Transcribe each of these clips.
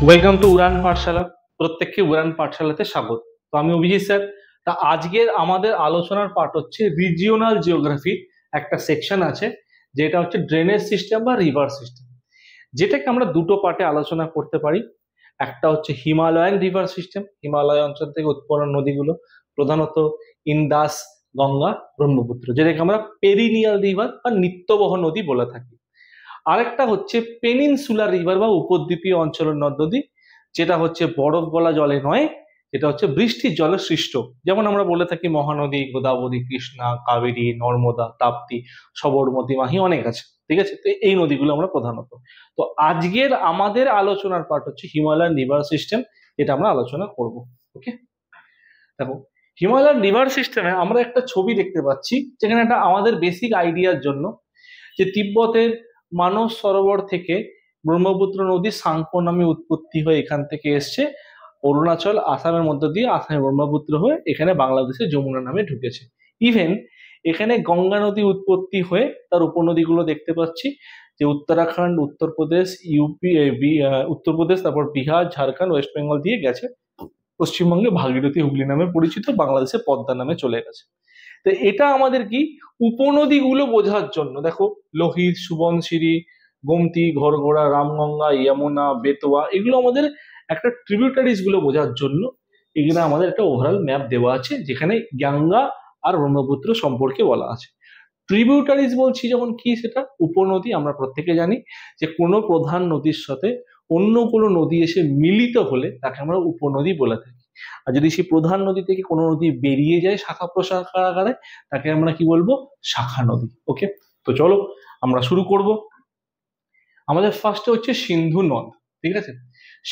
Welcome to উড়ান পাঠশালা। প্রত্যেককে উড়ান পাঠশালাতে স্বাগত। তো আমি অভিজিৎ স্যার। তা আজকের আমাদের আলোচনার পার্ট হচ্ছে রিজিওনাল জিওগ্রাফির একটা সেকশন আছে, যেটা হচ্ছে ড্রেনেজ সিস্টেম বা রিভার সিস্টেম, যেটাকে আমরা দুটো পার্টে আলোচনা করতে পারি। একটা হচ্ছে হিমালয়ান রিভার সিস্টেম, হিমালয় অঞ্চল থেকে উৎপন্ন নদীগুলো, প্রধানত ইন্দাস, গঙ্গা, ব্রহ্মপুত্র, যেটাকে আমরা পেরিনিয়াল রিভার বা নিত্যবহ নদী বলে থাকি। আরেকটা হচ্ছে পেনিনসুলার রিভার বা উপদ্বীপীয় অঞ্চলের নদ-নদী, যেটা হচ্ছে বরফ গলা জলে নয়, এটা হচ্ছে বৃষ্টির জলে সৃষ্ট। যেমন আমরা বলে থাকি মহানদী, গোদাবরী, কৃষ্ণা, কাবেরী, নর্মদা, তাপ্তি, সবরমতী, মাহি, অনেক আছে। ঠিক আছে, তো এই নদীগুলো আমরা প্রধানত। তো আজকের আমাদের আলোচনার পার্ট হচ্ছে হিমালয়ান রিভার সিস্টেম, যেটা আমরা আলোচনা করব। ওকে, দেখো, হিমালয়ান রিভার সিস্টেমে আমরা একটা ছবি দেখতে পাচ্ছি, যেখানে একটা আমাদের বেসিক আইডিয়ার জন্য, যে তিব্বতের মানস সরোবর থেকে ব্রহ্মপুত্র নদী সাংপো নামে উৎপত্তি হয়ে এখান থেকে এসছে, অরুণাচল আসামের মধ্য দিয়ে আসামে ব্রহ্মপুত্র হয়ে এখানে বাংলাদেশে যমুনা নামে ঢুকেছে। ইভেন এখানে গঙ্গা নদী উৎপত্তি হয়ে তার উপনদীগুলো দেখতে পাচ্ছি, যে উত্তরাখণ্ড, উত্তরপ্রদেশ, ইউপি, উত্তরপ্রদেশ, তারপর বিহার, ঝাড়খণ্ড, ওয়েস্ট বেঙ্গল দিয়ে গেছে, পশ্চিমবঙ্গে ভাগীরথী, হুগলি নামে পরিচিত, বাংলাদেশে পদ্মা নামে চলে গেছে। তো এটা আমাদের কি উপনদীগুলো বোঝার জন্য, দেখো লোহিত, সুবনশিরি, গোমতী, ঘরঘোড়া, রামগঙ্গা, যমুনা, বেতোয়া, এগুলো আমাদের একটা ট্রিবিউটারিজ গুলো বোঝার জন্য এখানে আমাদের একটা ওভারঅল ম্যাপ দেওয়া আছে, যেখানে গঙ্গা আর ব্রহ্মপুত্র সম্পর্কে বলা আছে। ট্রিবিউটারিজ বলছি যখন, কি সেটা উপনদী। আমরা প্রত্যেকে জানি যে কোনো প্রধান নদীর সাথে অন্য কোনো নদী এসে মিলিত হলে তাকে আমরা উপনদী বলে থাকি। আর যদি সেই প্রধান নদী থেকে কোনো নদী বেরিয়ে যায় শাখা প্রশাখা আকারে, তাকে আমরা কি বলবো? শাখা নদী। ওকে, তো চলো আমরা শুরু করব। আমাদের ফার্স্টে হচ্ছে সিন্ধু নদ। ঠিক আছে,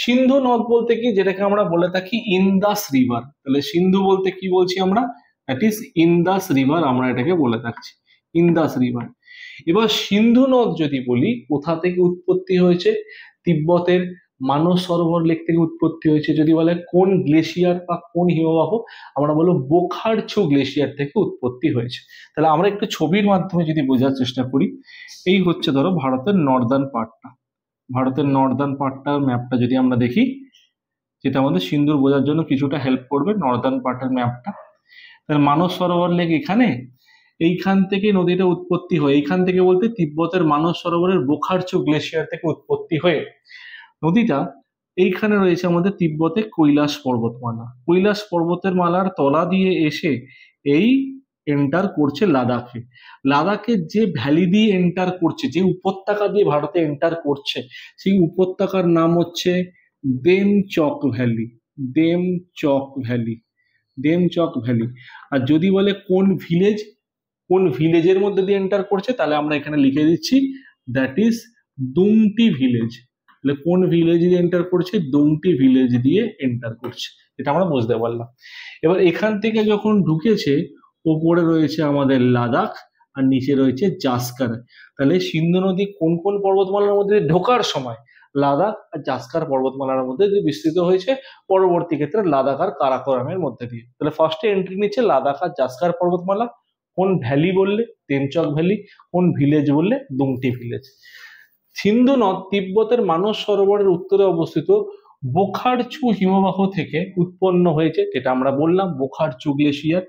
সিন্ধু নদ বলতে কি, যেটাকে আমরা বলে থাকি ইন্দাস রিভার। তাহলে সিন্ধু বলতে কি বলছি আমরা? দ্যাট ইজ ইন্দাস রিভার, আমরা এটাকে বলে থাকছি ইন্দাস রিভার। এবার সিন্ধু নদ যদি বলি, কোথা থেকে উৎপত্তি হয়েছে? তিব্বতের মানস সরোবর লেক থেকে উৎপত্তি হয়েছে। যদি বলে কোন গ্লেশিয়ার বা কোন হিমবাহ, আমরা বলবো বোখারছু গ্লেশিয়ার থেকে উৎপত্তি হয়েছে। তাহলে আমরা একটু ছবির মাধ্যমে যদি বোঝার চেষ্টা করি, এই হচ্ছে ধরো ভারতের নর্দার্ন পার্টটা, ভারতের নর্দার্ন পার্টটার ম্যাপটা যদি আমরা দেখি, যেটা আমাদের সিন্ধুর বোঝার জন্য কিছুটা হেল্প করবে, নর্দার্ন পার্টের ম্যাপটা। তাহলে মানস সরোবর লেক এখানে, এইখান থেকে নদীটা উৎপত্তি হয়, এইখান থেকে বলতে তিব্বতের মানস সরোবরের বোখারছু গ্লেশিয়ার থেকে উৎপত্তি হয়ে নদীটা এইখানে রয়েছে আমাদের তিব্বতে কৈলাস পর্বতমালা, কৈলাস পর্বতের মালার তলা দিয়ে এসে এই এন্টার করছে লাদাখে। লাদাখে যে ভ্যালি দিয়ে এন্টার করছে, যে উপত্যকা দিয়ে ভারতে এন্টার করছে, সেই উপত্যকার নাম হচ্ছে Demchok valley, Demchok valley, Demchok valley. আর যদি বলে কোন ভিলেজ, কোন ভিলেজের মধ্যে দিয়ে এন্টার করছে, তাহলে আমরা এখানে লিখে দিচ্ছি দ্যাট ইজ দুমটি ভিলেজ। তাহলে কোন ভিলেজ দিয়ে এন্টার করছে? দুমটি ভিলেজ দিয়ে এন্টার করছে, এটা আমরা বুঝতে পারলাম। এবার এখান থেকে যখন ঢুকেছে, ওপরে রয়েছে আমাদের লাদাখ আর নিচে রয়েছে জাসকার। তাহলে সিন্ধু নদী কোন কোন পর্বতমালার মধ্যে ঢোকার সময় লাদাখ আর জাসকার পর্বতমালার মধ্যে যে বিস্তৃত হয়েছে, পরবর্তী ক্ষেত্রে লাদাখ আর কারাকোরামের মধ্যে দিয়ে। তাহলে ফার্স্টে এন্ট্রি নিচ্ছে লাদাখ আর জাসকার পর্বতমালা। কোন ভ্যালি বললে? তেমচক ভ্যালি। কোন ভিলেজ বললে? দুমটি ভিলেজ। সিন্ধু নদ তিব্বতের মানস সরোবরের উত্তরে অবস্থিত বোখারছু হিমবাহ থেকে উৎপন্ন হয়েছে, যেটা আমরা বললাম বোখারছু গ্লেশিয়ার।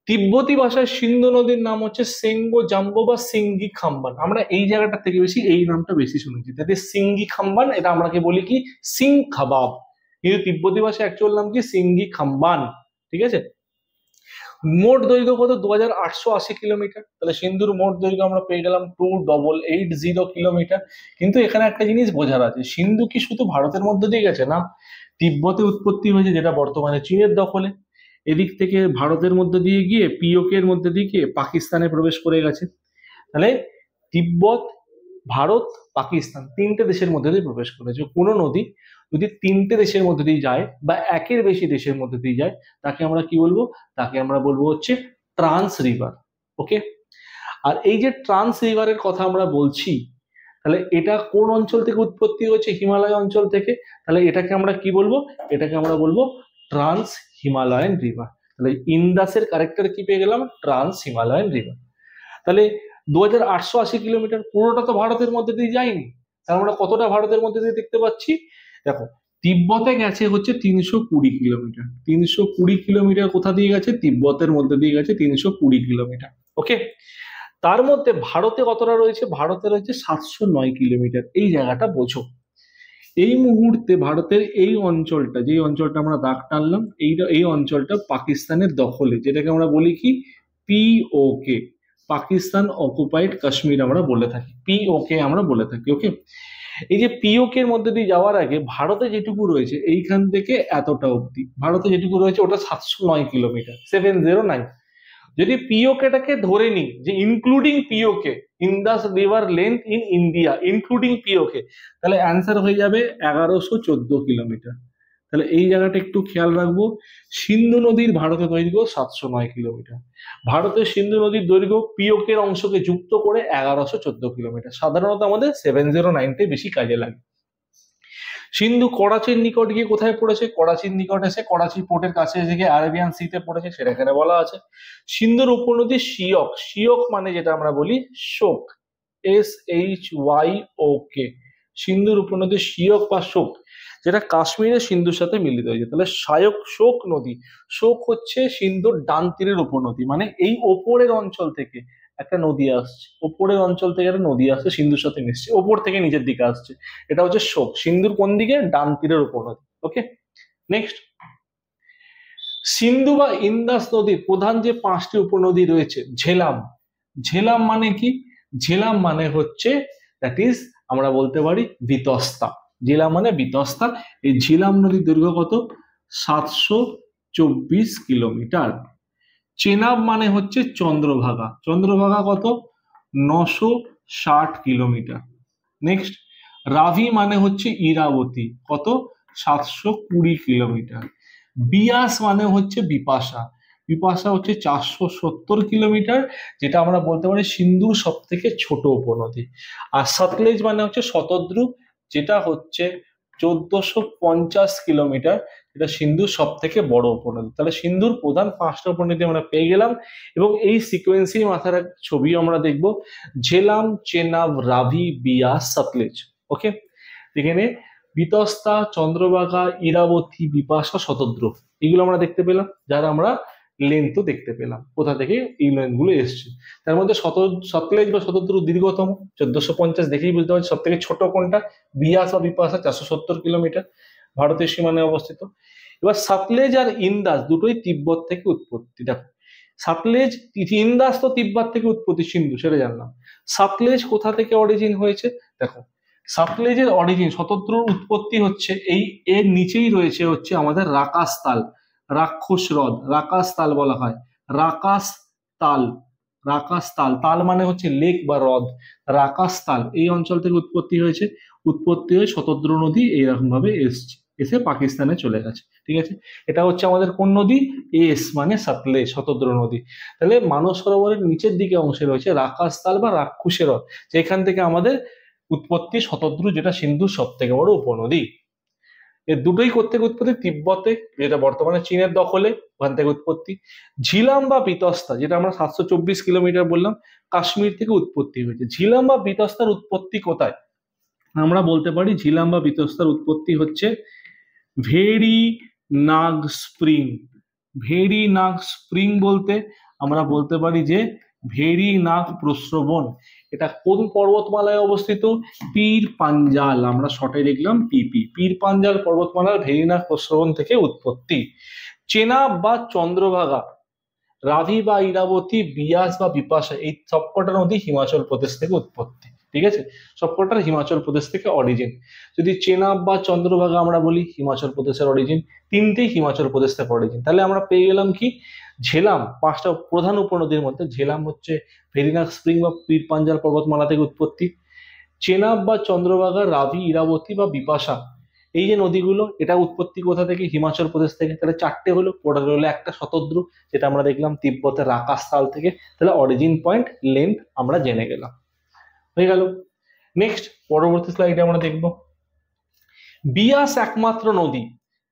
তিব্বতী ভাষায় সিন্ধু নদীর নাম হচ্ছে সেঙ্গো জাম্বো বা সিঙ্গি খাম্বান। আমরা এই জায়গাটা থেকে বেশি এই নামটা বেশি শুনেছি, তাতে সিঙ্গি খাম্বান, এটা আমরাকে বলি কি সিং খাবাব, কিন্তু তিব্বতী ভাষায় অ্যাকচুয়াল নাম কি সিঙ্গি খাম্বান। ঠিক আছে, মোট দৈর্ঘ্য কত? 2880 কিলোমিটার। তাহলে সিন্ধুর মোট দৈর্ঘ্য আমরা পেয়ে গেলাম 2880 কিলোমিটার। কিন্তু এখানে একটা জিনিস বোঝার আছে, সিন্ধু কি শুধু ভারতের মধ্যে দিয়ে গেছে? না, তিব্বতে উৎপত্তি হয়েছে, যেটা বর্তমানে চীনের দখলে। এদিক থেকে ভারতের মধ্যে দিয়ে গিয়ে পিওকে এর মধ্যে দিয়ে গিয়ে পাকিস্তানে প্রবেশ করে গেছে। তাহলে তিব্বত, ভারত, পাকিস্তান তিনটে দেশের মধ্যে দিয়ে প্রবেশ করেছে। কোনো নদী যদি তিনটে দেশের মধ্যে দিয়ে যায় বা একের বেশি দেশের মধ্যে দিয়ে যায়, তাকে আমরা কি বলবো? তাকে আমরা বলবো হচ্ছে ট্রান্স রিভার। ওকে, আর এই যে ট্রান্স রিভারের কথা আমরা বলছি, তাহলে এটা কোন অঞ্চল থেকে উৎপত্তি হয়েছে? হিমালয় অঞ্চল থেকে। তাহলে এটাকে আমরা কি বলবো? এটাকে আমরা বলবো ট্রান্স হিমালয়ান রিভার। তাহলে ইন্দাসের কারেক্টার কি পেয়ে গেলাম? Trans Himalayan river. তাহলে 2880 কিলোমিটার পুরোটা তো ভারতের মধ্যে দিয়ে যায়নি, তার আমরা কতটা ভারতের মধ্যে দিয়ে দেখতে পাচ্ছি, দেখো তিব্বতে গেছে হচ্ছে 320 কিলোমিটার, 320 কিলোমিটার কোথা দিয়ে গেছে, তিব্বতের মধ্যে দিয়ে গেছে 320 কিলোমিটার। ওকে, তার মধ্যে ভারতে কতটা রয়েছে, ভারতে রয়েছে 709 কিলোমিটার। এই জায়গাটা বোঝো, এই মুহূর্তে ভারতের এই অঞ্চলটা, যে অঞ্চলটা আমরা দাগ টানলাম, এই অঞ্চলটা পাকিস্তানের দখলে, যেটাকে আমরা বলি কি পিওকে, পাকিস্তান অকুপাইড কাশ্মীর আমরা বলে থাকি, পিওকে আমরা বলে থাকি। ওকে, এই যে পিওকে এর মধ্যে দিয়ে যাওয়ার আগে ভারতে যেটুকু রয়েছে এইখান থেকে এতটা অব্দি, ভারতে যেটুকু রয়েছে ওটা 709 কিলোমিটার, 709। যদি পিওকেটাকে ধরে নিই যে including PoK, Indus river length in India including PoK, তাহলে অ্যান্সার হয়ে যাবে 1114 কিলোমিটার। তাহলে এই জায়গাটা একটু খেয়াল রাখবো। সিন্ধু নদীর ভারতে দৈর্ঘ্য 709 কিলোমিটার, ভারতের সিন্ধু নদীর দৈর্ঘ্য পিওকের অংশকে যুক্ত করে 1114 কিলোমিটার। সাধারণত আমাদের 709 বেশি কাজে লাগে। সিন্ধু করাচির নিকট গিয়ে কোথায় পড়েছে, করাচির নিকট এসে করাচি পোর্টের কাছে এসে গিয়ে আরবিয়ান সিতে পড়েছে, সেটা এখানে বলা আছে। সিন্ধুর উপনদী শিয়ক, শিয়ক মানে যেটা আমরা বলি শোক, SHYOK, সিন্ধুর উপনদী শিয়ক বা শোক, যেটা কাশ্মীরের সিন্ধুর সাথে মিলিত হয়েছে। তাহলে শায়ক শোক নদী, শোক হচ্ছে সিন্ধুর ডান তীরের উপনদী, মানে এই ওপরের অঞ্চল থেকে একটা নদী আসছে, ওপরের অঞ্চল থেকে একটা নদী আসছে সিন্ধুর সাথে মিশছে, ওপর থেকে নিচের দিকে আসছে, এটা হচ্ছে শোক। সিন্ধুর কোন দিকে, ডান তীরের উপনদী। ওকে, নেক্সট, সিন্ধু বা ইন্দাস নদীর প্রধান যে 5টি উপনদী রয়েছে, ঝেলাম, ঝেলাম মানে কি, ঝেলাম মানে হচ্ছে দ্যাট ইজ আমরা বলতে পারি বিতস্তা, ঝেলাম মানে বিতস্তা। এই ঝেলাম নদীর দৈর্ঘ্য কত, 724 কিলোমিটার। চেনাব মানে হচ্ছে চন্দ্রভাগা, চন্দ্রভাগা কত, 960 কিলোমিটার। নেক্সট, রাভি মানে হচ্ছে ইরাবতী, কত, 720 কিলোমিটার। বিয়াস মানে হচ্ছে বিপাশা, বিপাশা হচ্ছে 470 কিলোমিটার, যেটা আমরা বলতে পারি সিন্ধুর সব থেকে ছোট উপনদী। আর সতলেজ মানে হচ্ছে শতদ্রু, যেটা হচ্ছে 1450 কিলোমিটার, যেটা সিন্ধুর সব থেকে বড় উপনদী। তাহলে সিন্ধুর প্রধান 5টা উপনদী আমরা পেয়ে গেলাম, এবং এই সিকোয়েন্সই মাথার ছবি আমরা দেখব, ঝেলাম, চেনাব, রাভি, বিয়াস, সতলেজ। ওকে, এখানে বিতস্তা, চন্দ্রভাগা, ইরাবতী, বিপাশা, শতদ্রু, এগুলো আমরা দেখতে পেলাম, যারা আমরা লেন্থও দেখতে পেলাম কোথা থেকে এই লেন্থ গুলো এসছে। তার মধ্যে সতলেজ বা শতদ্রু দীর্ঘতম, 1450, দেখেই বুঝতে পারছি। সব থেকে ছোট কোনটা, বিয়াস বা বিপাশা, 470 কিলোমিটার, ভারতের সীমানায় অবস্থিত। এবার সাতলেজ আর ইন্দাস দুটোই তিব্বত থেকে উৎপত্তি। দেখো সাতলেজ, ইন্দাস তো তিব্বত থেকে উৎপত্তি, সিন্ধু সেটা জানলাম। সাতলেজ কোথা থেকে অরিজিন হয়েছে, দেখো সাতলেজের অরিজিন, শতদ্রুর উৎপত্তি হচ্ছে এই এর নিচেই রয়েছে হচ্ছে আমাদের রাকাস তাল, রাক্ষস হ্রদ, রাকাস তাল বলা হয়, রাকাস তাল, রাকাস তাল, তাল মানে হচ্ছে লেক বা হ্রদ, রাকাস তাল এই অঞ্চল থেকে উৎপত্তি হয়েছে। উৎপত্তি হয়ে শতদ্রু নদী এইরকম ভাবে এসছে, এসে পাকিস্তানে চলে গেছে। ঠিক আছে, এটা হচ্ছে আমাদের কোন নদী, এস মানে সাতলেজ, শতদ্রু নদী। তাহলে মানস সরোবরের নিচের দিকে অংশে রয়েছে রাকাস তাল বা রাক্ষসের হ্রদ, যেখান থেকে আমাদের উৎপত্তি শতদ্রু, যেটা সিন্ধুর সব থেকে বড় উপনদী। এর দুটোই থেকে উৎপত্তি তিব্বতে, যেটা বর্তমানে চীনের দখলে, ওখান থেকে উৎপত্তি। ঝিলাম বা বিতস্তা, যেটা আমরা 724 কিলোমিটার বললাম, কাশ্মীর থেকে উৎপত্তি হয়েছে। ঝিলাম বা বিতস্তার উৎপত্তি কোথায়, আমরা বলতে পারি ঝিলাম বা বিতস্তার উৎপত্তি হচ্ছে ভেরি নাগ স্প্রিং। ভেরি নাগ স্প্রিং বলতে আমরা বলতে পারি যে ভেরি নাগ প্রস্রবণ, এটা কোন পর্বতমালায় অবস্থিত, পীর পাঞ্জাল, আমরা শর্টে লিখলাম পিপি, পীর পাঞ্জাল পর্বতমালার ভেরিনাগ প্রস্রবণ থেকে উৎপত্তি। চেনাব বা চন্দ্রভাগা, রাভি বা ইরাবতী, বিয়াস বা বিপাশা, এই সবকটা নদী হিমাচল প্রদেশ থেকে উৎপত্তি। ঠিক আছে, সবকটার হিমাচল প্রদেশ থেকে অরিজিন। যদি চেনাব বা চন্দ্রভাগা আমরা বলি হিমাচল প্রদেশের অরিজিন, তিনটেই হিমাচল প্রদেশ থেকে অরিজিন। তাহলে আমরা পেয়ে গেলাম কি, ঝেলাম, 5টা প্রধান উপনদীর মধ্যে ঝেলাম হচ্ছে ভেরিনাগ স্প্রিং বা পীর পাঞ্জাল পর্বতমালা থেকে উৎপত্তি। চেনাব বা চন্দ্রভাগা, রাভি, ইরাবতী বা বিপাশা, এই যে নদীগুলো, এটা উৎপত্তি কোথা থেকে, হিমাচল প্রদেশ থেকে। তাহলে 4টে হলো, পড়ে হলো একটা শতদ্রু, যেটা আমরা দেখলাম তিব্বতের রাকাস তাল থেকে। তাহলে অরিজিন পয়েন্ট, লেন্থ আমরা জেনে গেলাম, হয়ে গেল। নেক্সট পরবর্তী স্লাইডে আমরা দেখব বিয়াস একমাত্র নদী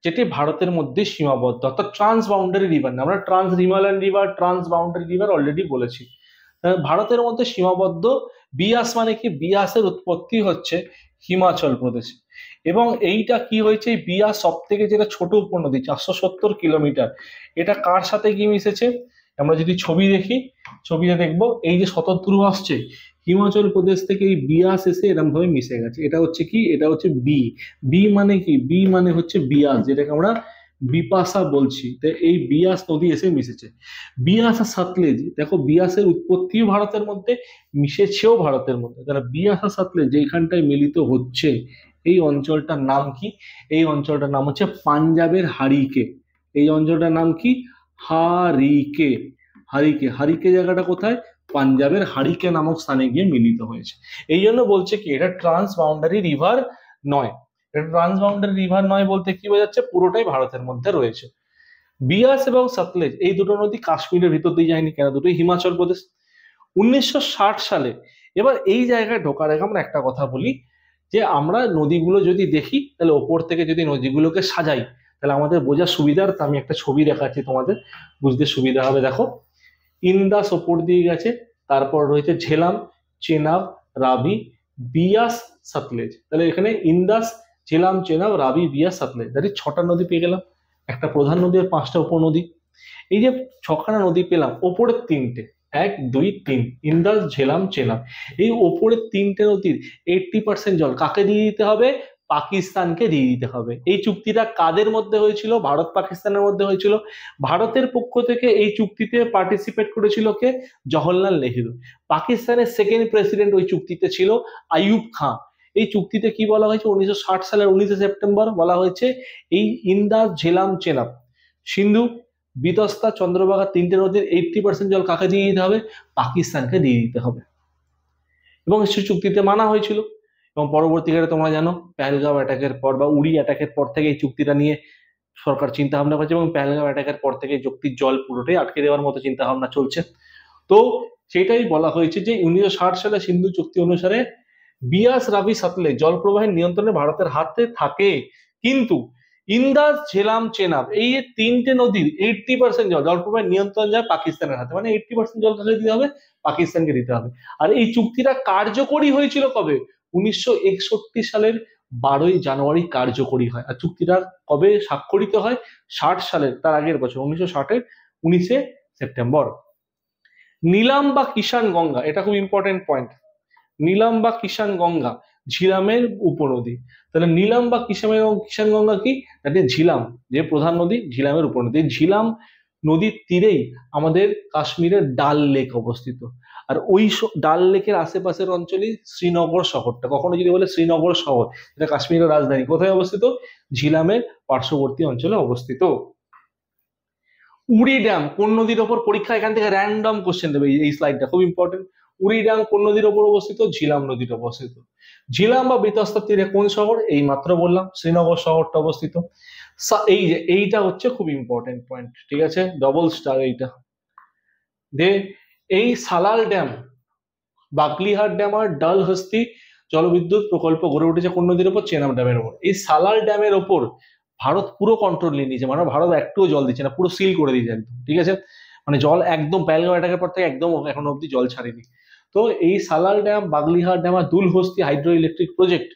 যেটি ভারতের মধ্যে সীমাবদ্ধ, অর্থাৎ ট্রান্স বাউন্ডারি রিভার। আমরা trans Himalayan river, trans boundary river already বলেছি। ভারতের মধ্যে সীমাবদ্ধ। বিয়াস মানে কি, বিয়াসের উৎপত্তি হচ্ছে হিমাচল প্রদেশ। এবং এইটা কি হয়েছে, এই বিয়াস সব থেকে যেটা ছোট উপনদী 470 কিলোমিটার, এটা কার সাথে গিয়ে মিশেছে? আমরা যদি ছবি দেখি, ছবিতে দেখবো এই যে শতদ্রু আসছে হিমাচল প্রদেশ থেকে, এই বিয়াস এসে এরকম ভাবে মিশে গেছে। এটা হচ্ছে কি, এটা হচ্ছে বি। বি মানে কি, বি মানে হচ্ছে বিয়াস, যেটাকে আমরা বিপাশা বলছি। তো এই বিয়াস নদী এসে মিশেছে। বিয়াস আর সাতলেজ, দেখো বিয়াসের উৎপত্তিও ভারতের মধ্যে, মিশেছেও ভারতের মধ্যে। তাহলে বিয়াস আর সাতলেজ যেখানটায় মিলিত হচ্ছে, এই অঞ্চলটার নাম কি? এই অঞ্চলটার নাম হচ্ছে পাঞ্জাবের হারিকে। এই অঞ্চলটার নাম কি? হারিকে। হারিকে, হারিকে জায়গাটা কোথায়? পাঞ্জাবের হারিকে নামক স্থানে গিয়ে মিলিত হয়েছে। এই জন্য বলছে কি, এটা ট্রান্স বাউন্ডারি রিভার নয়। এটা ট্রান্স বাউন্ডারি রিভার নয় বলতে কি বোঝাচ্ছে, পুরোটাই ভারতের মধ্যে রয়েছে। বিয়াস এবং সতলেজ এই দুটো নদী কাশ্মীরের ভিতর দিয়ে যায়নি, কেন? দুটোই হিমাচল প্রদেশ। 1960 সালে, এবার এই জায়গায় ঢোকার আগে আমরা একটা কথা বলি, যে আমরা নদীগুলো যদি দেখি, তাহলে ওপর থেকে যদি নদীগুলোকে সাজাই, তাহলে আমাদের বোঝার সুবিধার্থে আমি একটা ছবি দেখাচ্ছি, তোমাদের বুঝতে সুবিধা হবে। দেখো, ইন্দাস ওপর দিয়ে গেছে, তারপর রয়েছে ঝেলাম, চেনাব, রাবি, বিয়াস, সতলেজ। তাহলে এখানে ইন্দাস, ঝেলাম, চেনাব, রাবি, বিয়াস, সতলেজ, তাহলে 6টা নদী পেয়ে গেলাম। একটা প্রধান নদী আর 5টা উপনদী। এই যে 6খানা নদী পেলাম, ওপরের 3টে, 1, 2, 3, ইন্দাস, ঝেলাম, চেনাব, এই ওপরের 3টে নদীর 80% জল কাকে দিয়ে দিতে হবে? পাকিস্তানকে দিয়ে দিতে হবে। এই চুক্তিটা কাদের মধ্যে হয়েছিল? ভারত পাকিস্তানের মধ্যে হয়েছিল। ভারতের পক্ষ থেকে এই চুক্তিতে পার্টিসিপেট করেছিল কে? জওহরলাল নেহেরু। পাকিস্তানের সেকেন্ড প্রেসিডেন্ট ওই চুক্তিতে ছিল আইয়ুব খান। এই চুক্তিতে কি বলা হয়েছে? 1960 সালের 19শে সেপ্টেম্বর বলা হয়েছে, এই ইন্দাস, ঝেলাম, চেনাব, সিন্ধু, বিতস্তা, চন্দ্রভাগা 3টে নদীর 80% জল কাকে দিয়ে দিতে হবে? পাকিস্তানকে দিয়ে দিতে হবে। এবং সেই চুক্তিতে মানা হয়েছিল। এবং পরবর্তীকালে তোমরা জানো, পেহেলগাঁও অ্যাটাকের পর বা উড়ি অ্যাটাকের পর থেকে এই চুক্তিটা নিয়ে সরকার চিন্তা ভাবনা করছে, এবং পেহেলগাঁও অ্যাটাকের পর থেকে চুক্তির জল পুরোটাই আটকে দেওয়ার মতো চিন্তা ভাবনা চলছে। তো সেটাই বলা হয়েছে যে 1960 সালে সিন্ধু চুক্তি অনুসারে বিয়াস, রাবি, সাতলেজ জল প্রবাহের নিয়ন্ত্রণে ভারতের হাতে থাকে, কিন্তু ইন্দাস, ঝেলাম, চেনাব এই 3টে নদীর 80% জল প্রবাহের নিয়ন্ত্রণ যায় পাকিস্তানের হাতে। মানে 80% জল কাকে দিতে হবে? পাকিস্তানকে দিতে হবে। আর এই চুক্তিটা কার্যকরী হয়েছিল কবে? 1961 সালের 12ই জানুয়ারি কার্যকরী হয়। আর চুক্তিটা কবে স্বাক্ষরিত হয়? 60 সালের, তার আগের বছর 1960-এর 19শে সেপ্টেম্বর। নীলাম বা কিষান গঙ্গা, এটা খুব ইম্পর্টেন্ট পয়েন্ট। নীলাম বা কিষান গঙ্গা ঝিলামের উপনদী। তাহলে নীলাম বা কিষান গঙ্গা কি? ঝিলাম, যে প্রধান নদী, ঝিলামের উপনদী। ঝিলাম নদীর তীরেই আমাদের কাশ্মীরের ডাল লেক অবস্থিত। আর ওই ডাল লেকের আশেপাশের অঞ্চলেই শ্রীনগর শহরটা। কখনো যদি বলে শ্রীনগর শহর, এটা কাশ্মীরের রাজধানী, কোথায় অবস্থিত? ঝিলামের পার্শ্ববর্তী অঞ্চলে অবস্থিত। উড়ি ড্যাম কোন নদীর ওপর? পরীক্ষা এখান থেকে র্যান্ডম কোশ্চেন দেবে, এই স্লাইডটা খুব ইম্পর্টেন্ট। উড়ি ড্যাম কোন নদীর ওপর অবস্থিত? ঝিলাম নদীর অবস্থিত। ঝিলাম বা বিতস্তার তীরে কোন শহর? এই মাত্র বললাম, শ্রীনগর শহরটা অবস্থিত। এই যে এইটা হচ্ছে খুব ইম্পর্টেন্ট পয়েন্ট, ঠিক আছে, ডবল স্টার এইটা। দে এই সালাল ড্যাম, বাকলিহাট ড্যাম আর ডালহস্তি জলবিদ্যুৎ প্রকল্প গড়ে উঠেছে কোন নদীর ওপর? চেনাব ড্যামের ওপর। এই সালাল ড্যামের ওপর ভারত পুরো কন্ট্রোল নিয়ে নিয়েছে, মানে ভারত একটুও জল দিচ্ছে না, পুরো সিল করে দিয়েছে একদম, ঠিক আছে। মানে জল একদম পেহেলগাঁও অ্যাটাকের পর থেকে একদম এখন অব্দি জল ছাড়েনি। তো এই সালাল ড্যাম, বাগলিহাট ড্যাম আর দুলহস্তি হাইড্রো ইলেকট্রিক প্রজেক্ট,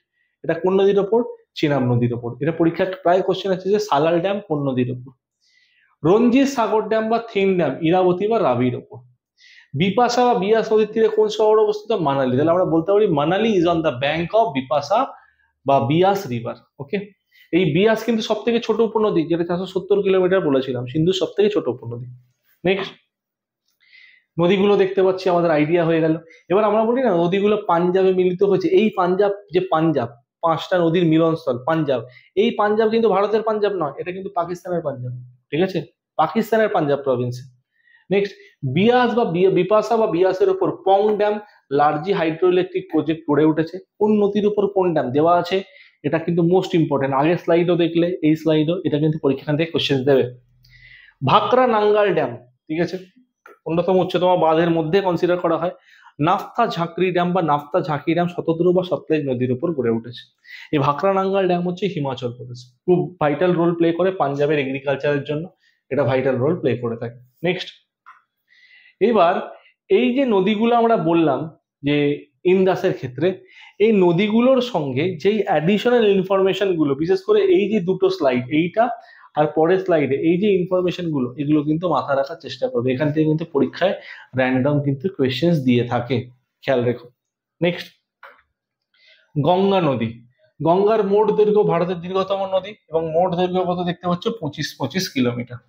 এটা কোন নদীর ওপর? চেনাব নদীর ওপর। এটা পরীক্ষায় প্রায় কোশ্চেন আছে যে সালাল ড্যাম কোন নদীর ওপর। রঞ্জিত সাগর ড্যাম বা থিন ড্যাম ইরাবতী বা রাবির ওপর। বিপাশা বা বিয়াস নদীর তীরে কোন শহর অবস্থিত? মানালি। তাহলে আমরা বলতে পারি Manali is on the bank of Bipasha বা বিয়াস রিভার। ওকে, এই বিয়াস কিন্তু সব থেকে ছোট উপনদী, যেটা 470 কিলোমিটার বলেছিলাম, সিন্ধুর সব থেকে ছোট উপনদী। নেক্সট, নদীগুলো দেখতে পাচ্ছি, আমাদের আইডিয়া হয়ে গেল। এবার আমরা বলি না নদীগুলো পাঞ্জাবে মিলিত হয়েছে। এই পাঞ্জাব, যে পাঞ্জাব 5টা নদীর মিলনস্থল পাঞ্জাব, এই পাঞ্জাব কিন্তু ভারতের পাঞ্জাব নয়, এটা কিন্তু পাকিস্তানের পাঞ্জাব, ঠিক আছে, পাকিস্তানের পাঞ্জাব প্রভিন্স। নেক্সট, বিয়াস বা বিপাশা বা বিয়াসের উপর পং ড্যাম লার্জি হাইড্রো ইলেকট্রিক প্রজেক্ট গড়ে উঠেছে। কোন নদীর উপর কোন ড্যাম দেওয়া আছে? এটা কিন্তু মোস্ট ইম্পর্টেন্ট। আগের স্লাইডও দেখলে, এই স্লাইডও, এটা কিন্তু পরীক্ষা থেকে কোশ্চেন দেবে। ভাকরা নাঙ্গাল ড্যাম, ঠিক আছে, অন্যতম উচ্চতম বাঁধের মধ্যে কনসিডার করা হয়। নাফতা ঝাঁকরি ড্যাম বা নাফতা ঝাঁকি ড্যাম শতদ্রু বা সতলেজ নদীর উপর গড়ে উঠেছে। এই ভাকরা নাঙ্গাল ড্যাম হচ্ছে হিমাচল প্রদেশ, খুব ভাইটাল রোল প্লে করে পাঞ্জাবের এগ্রিকালচারের জন্য, এটা ভাইটাল রোল প্লে করে থাকে। নেক্সট, এবার এই যে নদীগুলো আমরা বললাম যে ইন্দাসের ক্ষেত্রে এই নদীগুলোর সঙ্গে যেই অ্যাডিশনাল ইনফরমেশন গুলো, বিশেষ করে এই যে দুটো স্লাইড, এইটা আর পরের স্লাইডে এই যে ইনফরমেশন গুলো, এগুলো কিন্তু মাথায় রাখার চেষ্টা করবে। এখান থেকে কিন্তু পরীক্ষায় র্যান্ডম কিন্তু কোয়েশ্চেন্স দিয়ে থাকে, খেয়াল রেখো। নেক্সট, গঙ্গা নদী। গঙ্গার মোট দৈর্ঘ্য ভারতের দীর্ঘতম নদী এবং মোট দৈর্ঘ্য কত দেখতে পাচ্ছ, 25 কিলোমিটার।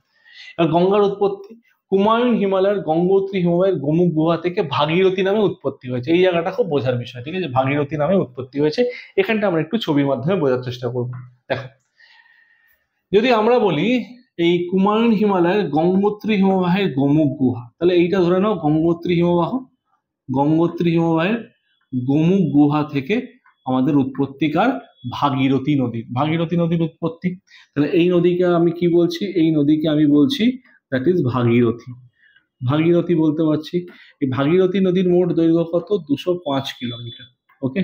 আর গঙ্গার উৎপত্তি হুমায়ুন হিমালয়ের গঙ্গোত্রী হিমবাহের গোমুখ গুহা থেকে ভাগীরথী নামে উৎপত্তি হয়েছে। এই জায়গাটা খুব বোঝার বিষয়, ঠিক আছে, ভাগীরথী নামে উৎপত্তি হয়েছে। এখানটা আমরা একটু ছবির মাধ্যমে বোঝার চেষ্টা করব। দেখো, যদি আমরা বলি এই হুমায়ুন হিমালয়ের গঙ্গোত্রী হিমবাহের গোমুখ গুহা, তাহলে এইটা ধরে নাও গঙ্গোত্রী হিমবাহ। গঙ্গোত্রী হিমবাহের গোমুখ গুহা থেকে আমাদের উৎপত্তিকার ভাগীরথী নদী, ভাগীরথী নদীর উৎপত্তি। তাহলে এই নদীকে আমি কি বলছি, এই নদীকে আমি বলছি দ্যাট ইজ ভাগীরথী। ভাগীরথী বলতে পারছি। এই ভাগীরথী নদীর মোট দৈর্ঘ্য কত, 205 কিলোমিটার। ওকে,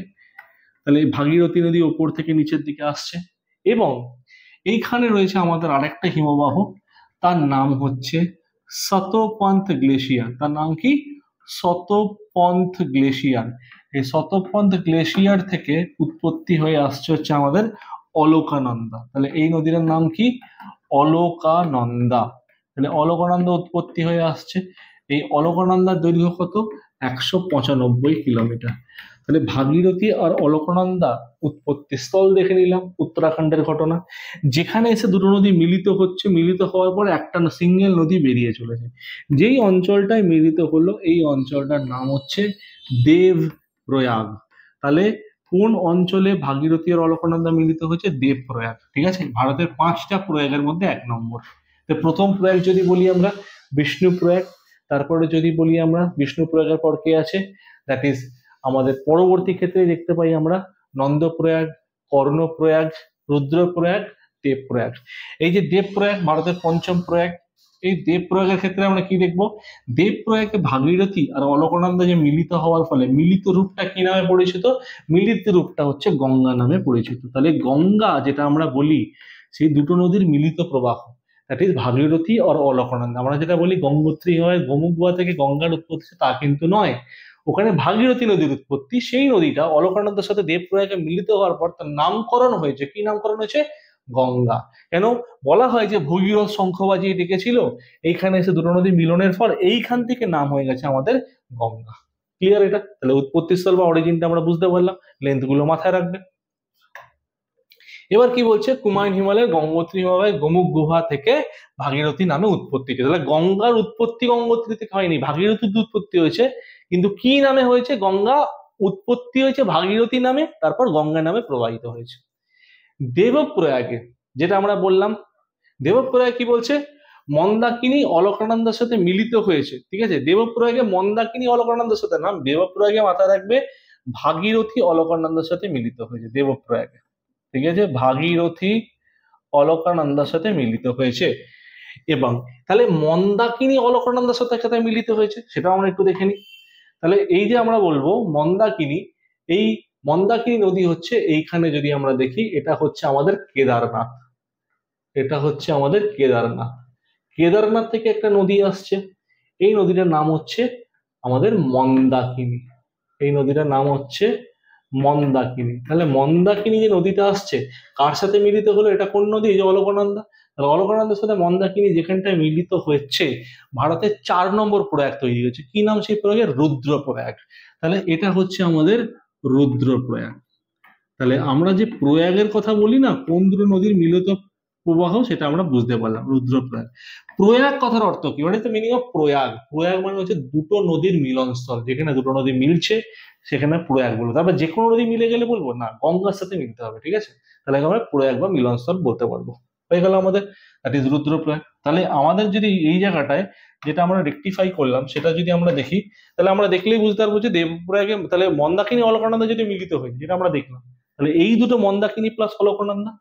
তাহলে এই ভাগীরথী নদী ওপর থেকে নিচের দিকে আসছে এবং এইখানে রয়েছে আমাদের আরেকটা হিমবাহ, তার নাম হচ্ছে শতপন্থ গ্লেশিয়ার। তার নাম কি, শতপন্থ গ্লেশিয়ার। এই শতপন্থ গ্লেশিয়ার থেকে উৎপত্তি হয়ে আসছে হচ্ছে আমাদের অলকানন্দা। তাহলে এই নদীর নাম কি, অলকানন্দা। তাহলে অলকানন্দা উৎপত্তি হয়ে আসছে। এই অলকানন্দার দৈর্ঘ্য কত, 195 কিলোমিটার। তাহলে ভাগীরথী আর অলকানন্দা উৎপত্তি স্থল দেখে নিলাম, উত্তরাখণ্ডের ঘটনা। যেখানে এসে দুটো নদী মিলিত হচ্ছে, মিলিত হওয়ার পর একটা সিঙ্গেল নদী বেরিয়ে চলেছে। যেই অঞ্চলটায় মিলিত হলো এই অঞ্চলটার নাম হচ্ছে দেবপ্রয়াগ। তাহলে কোন অঞ্চলে ভাগীরথী আর অলকানন্দা মিলিত হয়েছে, দেবপ্রয়াগ। ঠিক আছে, ভারতের 5টা প্রয়াগের মধ্যে 1 নম্বর। তো প্রথম প্রয়াগ যদি বলি আমরা বিষ্ণুপ্রয়াগ, তারপরে যদি বলি আমরা বিষ্ণুপ্রয়াগের পর কে আছে, দ্যাট ইজ আমাদের পরবর্তী ক্ষেত্রে দেখতে পাই আমরা নন্দপ্রয়াগ, কর্ণপ্রয়াগ, রুদ্রপ্রয়াগ, দেবপ্রয়াগ। এই যে দেবপ্রয়াগ ভারতের 5ম প্রয়াগ। এই দেবপ্রয়াগের ক্ষেত্রে আমরা কি দেখবো, দেবপ্রয়াগে ভাগীরথী আর অলকানন্দা যে মিলিত হওয়ার ফলে মিলিত রূপটা কি নামে পরিচিত, মিলিত রূপটা হচ্ছে গঙ্গা নামে পরিচিত। তাহলে গঙ্গা যেটা আমরা বলি, সেই দুটো নদীর মিলিত প্রবাহ, দ্যাট ইজ ভাগীরথী আর অলকানন্দা। আমরা যেটা বলি গঙ্গোত্রী হয় গোমুখ গুহা থেকে গঙ্গার উৎপত্তি, তা কিন্তু নয়। ওখানে ভাগীরথী নদীর উৎপত্তি, সেই নদীটা অলকানন্দার সাথে দেবপ্রয়াগে মিলিত হওয়ার পর তার নামকরণ হয়েছে, কি নামকরণ হয়েছে, গঙ্গা। কেন বলা হয় যে ভগীরথ শঙ্খ বাজিয়ে ডেকেছিল, এইখানে এসে দুটো নদী মিলনের ফল এইখান থেকে নাম হয়ে গেছে আমাদের গঙ্গা। ক্লিয়ার এটা? তাহলে উৎপত্তি স্থল বা অরিজিনটা আমরা বুঝতে পারলাম, লেন্থ গুলো মাথায় রাখবে। এবার কি বলছে, হুমায়ুন হিমালয়ের গঙ্গোত্রী হিমবাহের গোমুখ গুহা থেকে ভাগীরথী নামে উৎপত্তি। তাহলে গঙ্গার উৎপত্তি গঙ্গোত্রী থেকে হয়নি, ভাগীরথীর উৎপত্তি হয়েছে। কিন্তু কি নামে হয়েছে, গঙ্গা উৎপত্তি হয়েছে ভাগীরথী নামে, তারপর গঙ্গা নামে প্রবাহিত হয়েছে। দেবপ্রয়াগে যেটা আমরা বললাম, দেবপ্রয়াগ কি বলছে, মন্দাকিনী অলকানন্দার সাথে মিলিত হয়েছে। ঠিক আছে, দেবপ্রয়াগে মন্দাকিনী অলকানন্দার সাথে নাম, দেবপ্রয়াগে মাথায় রাখবে ভাগীরথী অলকানন্দার সাথে মিলিত হয়েছে দেবপ্রয়াগে। ঠিক আছে, ভাগীরথী অলকানন্দার সাথে মিলিত হয়েছে। এবং তাহলে মন্দাকিনী অলকানন্দার সাথে সাথে মিলিত হয়েছে, সেটাও আমরা একটু দেখে নিই। তাহলে এই যে আমরা বলবো মন্দাকিনী, এই মন্দাকিনী নদী হচ্ছে এইখানে যদি আমরা দেখি, এটা হচ্ছে আমাদের কেদারনাথ। এটা হচ্ছে আমাদের কেদারনাথ। কেদারনাথ থেকে একটা নদী আসছে, এই নদীটার নাম হচ্ছে আমাদের মন্দাকিনী। এই নদীটার নাম হচ্ছে মন্দাকিনী। তাহলে মন্দাকিনী যে নদীটা আসছে কার সাথে মিলিত হলো, এটা কোন নদী, এই যে অলকানন্দা। তাহলে অলকানন্দার সাথে মন্দাকিনী যেখানটায় মিলিত হচ্ছে, ভারতের 4 নম্বর প্রয়াগ তৈরি হয়েছে। কি নাম সেই প্রয়াগের, রুদ্রপ্রয়াগ। তাহলে এটা হচ্ছে আমাদের রুদ্রপ্রয়াগ। তাহলে আমরা যে প্রয়াগের কথা বলি না, কোন দুটো নদীর মিলিত প্রবাহ, সেটা আমরা বুঝতে পারলাম, রুদ্রপ্রয়াগ। প্রয়াগ কথার অর্থ কি, মানে মিনিং অফ প্রয়াগ, প্রয়াগ মানে হচ্ছে দুটো নদীর মিলনস্থল, যেখানে দুটো নদী মিলছে সেখানে প্রয়াগ বলবো। তারপর যে কোনো নদী মিলে গেলে বলবো না, গঙ্গার সাথে মিলতে হবে। ঠিক আছে, তাহলে আমরা প্রয়াগ বা মিলনস্থল বলতে পারবো। হয়ে গেল আমাদের, দ্যাট ইজ রুদ্রপ্রয়াগ। তাহলে আমাদের যদি এই জায়গাটায় যেটা আমরা রেকটিফাই করলাম সেটা যদি আমরা দেখি, তাহলে আমরা দেখলেই বুঝতে পারবো যে দেবপ্রয়াগে, তাহলে মন্দাকিনী অলকানন্দা যদি মিলিত হয়েছে, যেটা আমরা দেখলাম, তাহলে এই দুটো মন্দাকিনী প্লাস অলকানন্দা,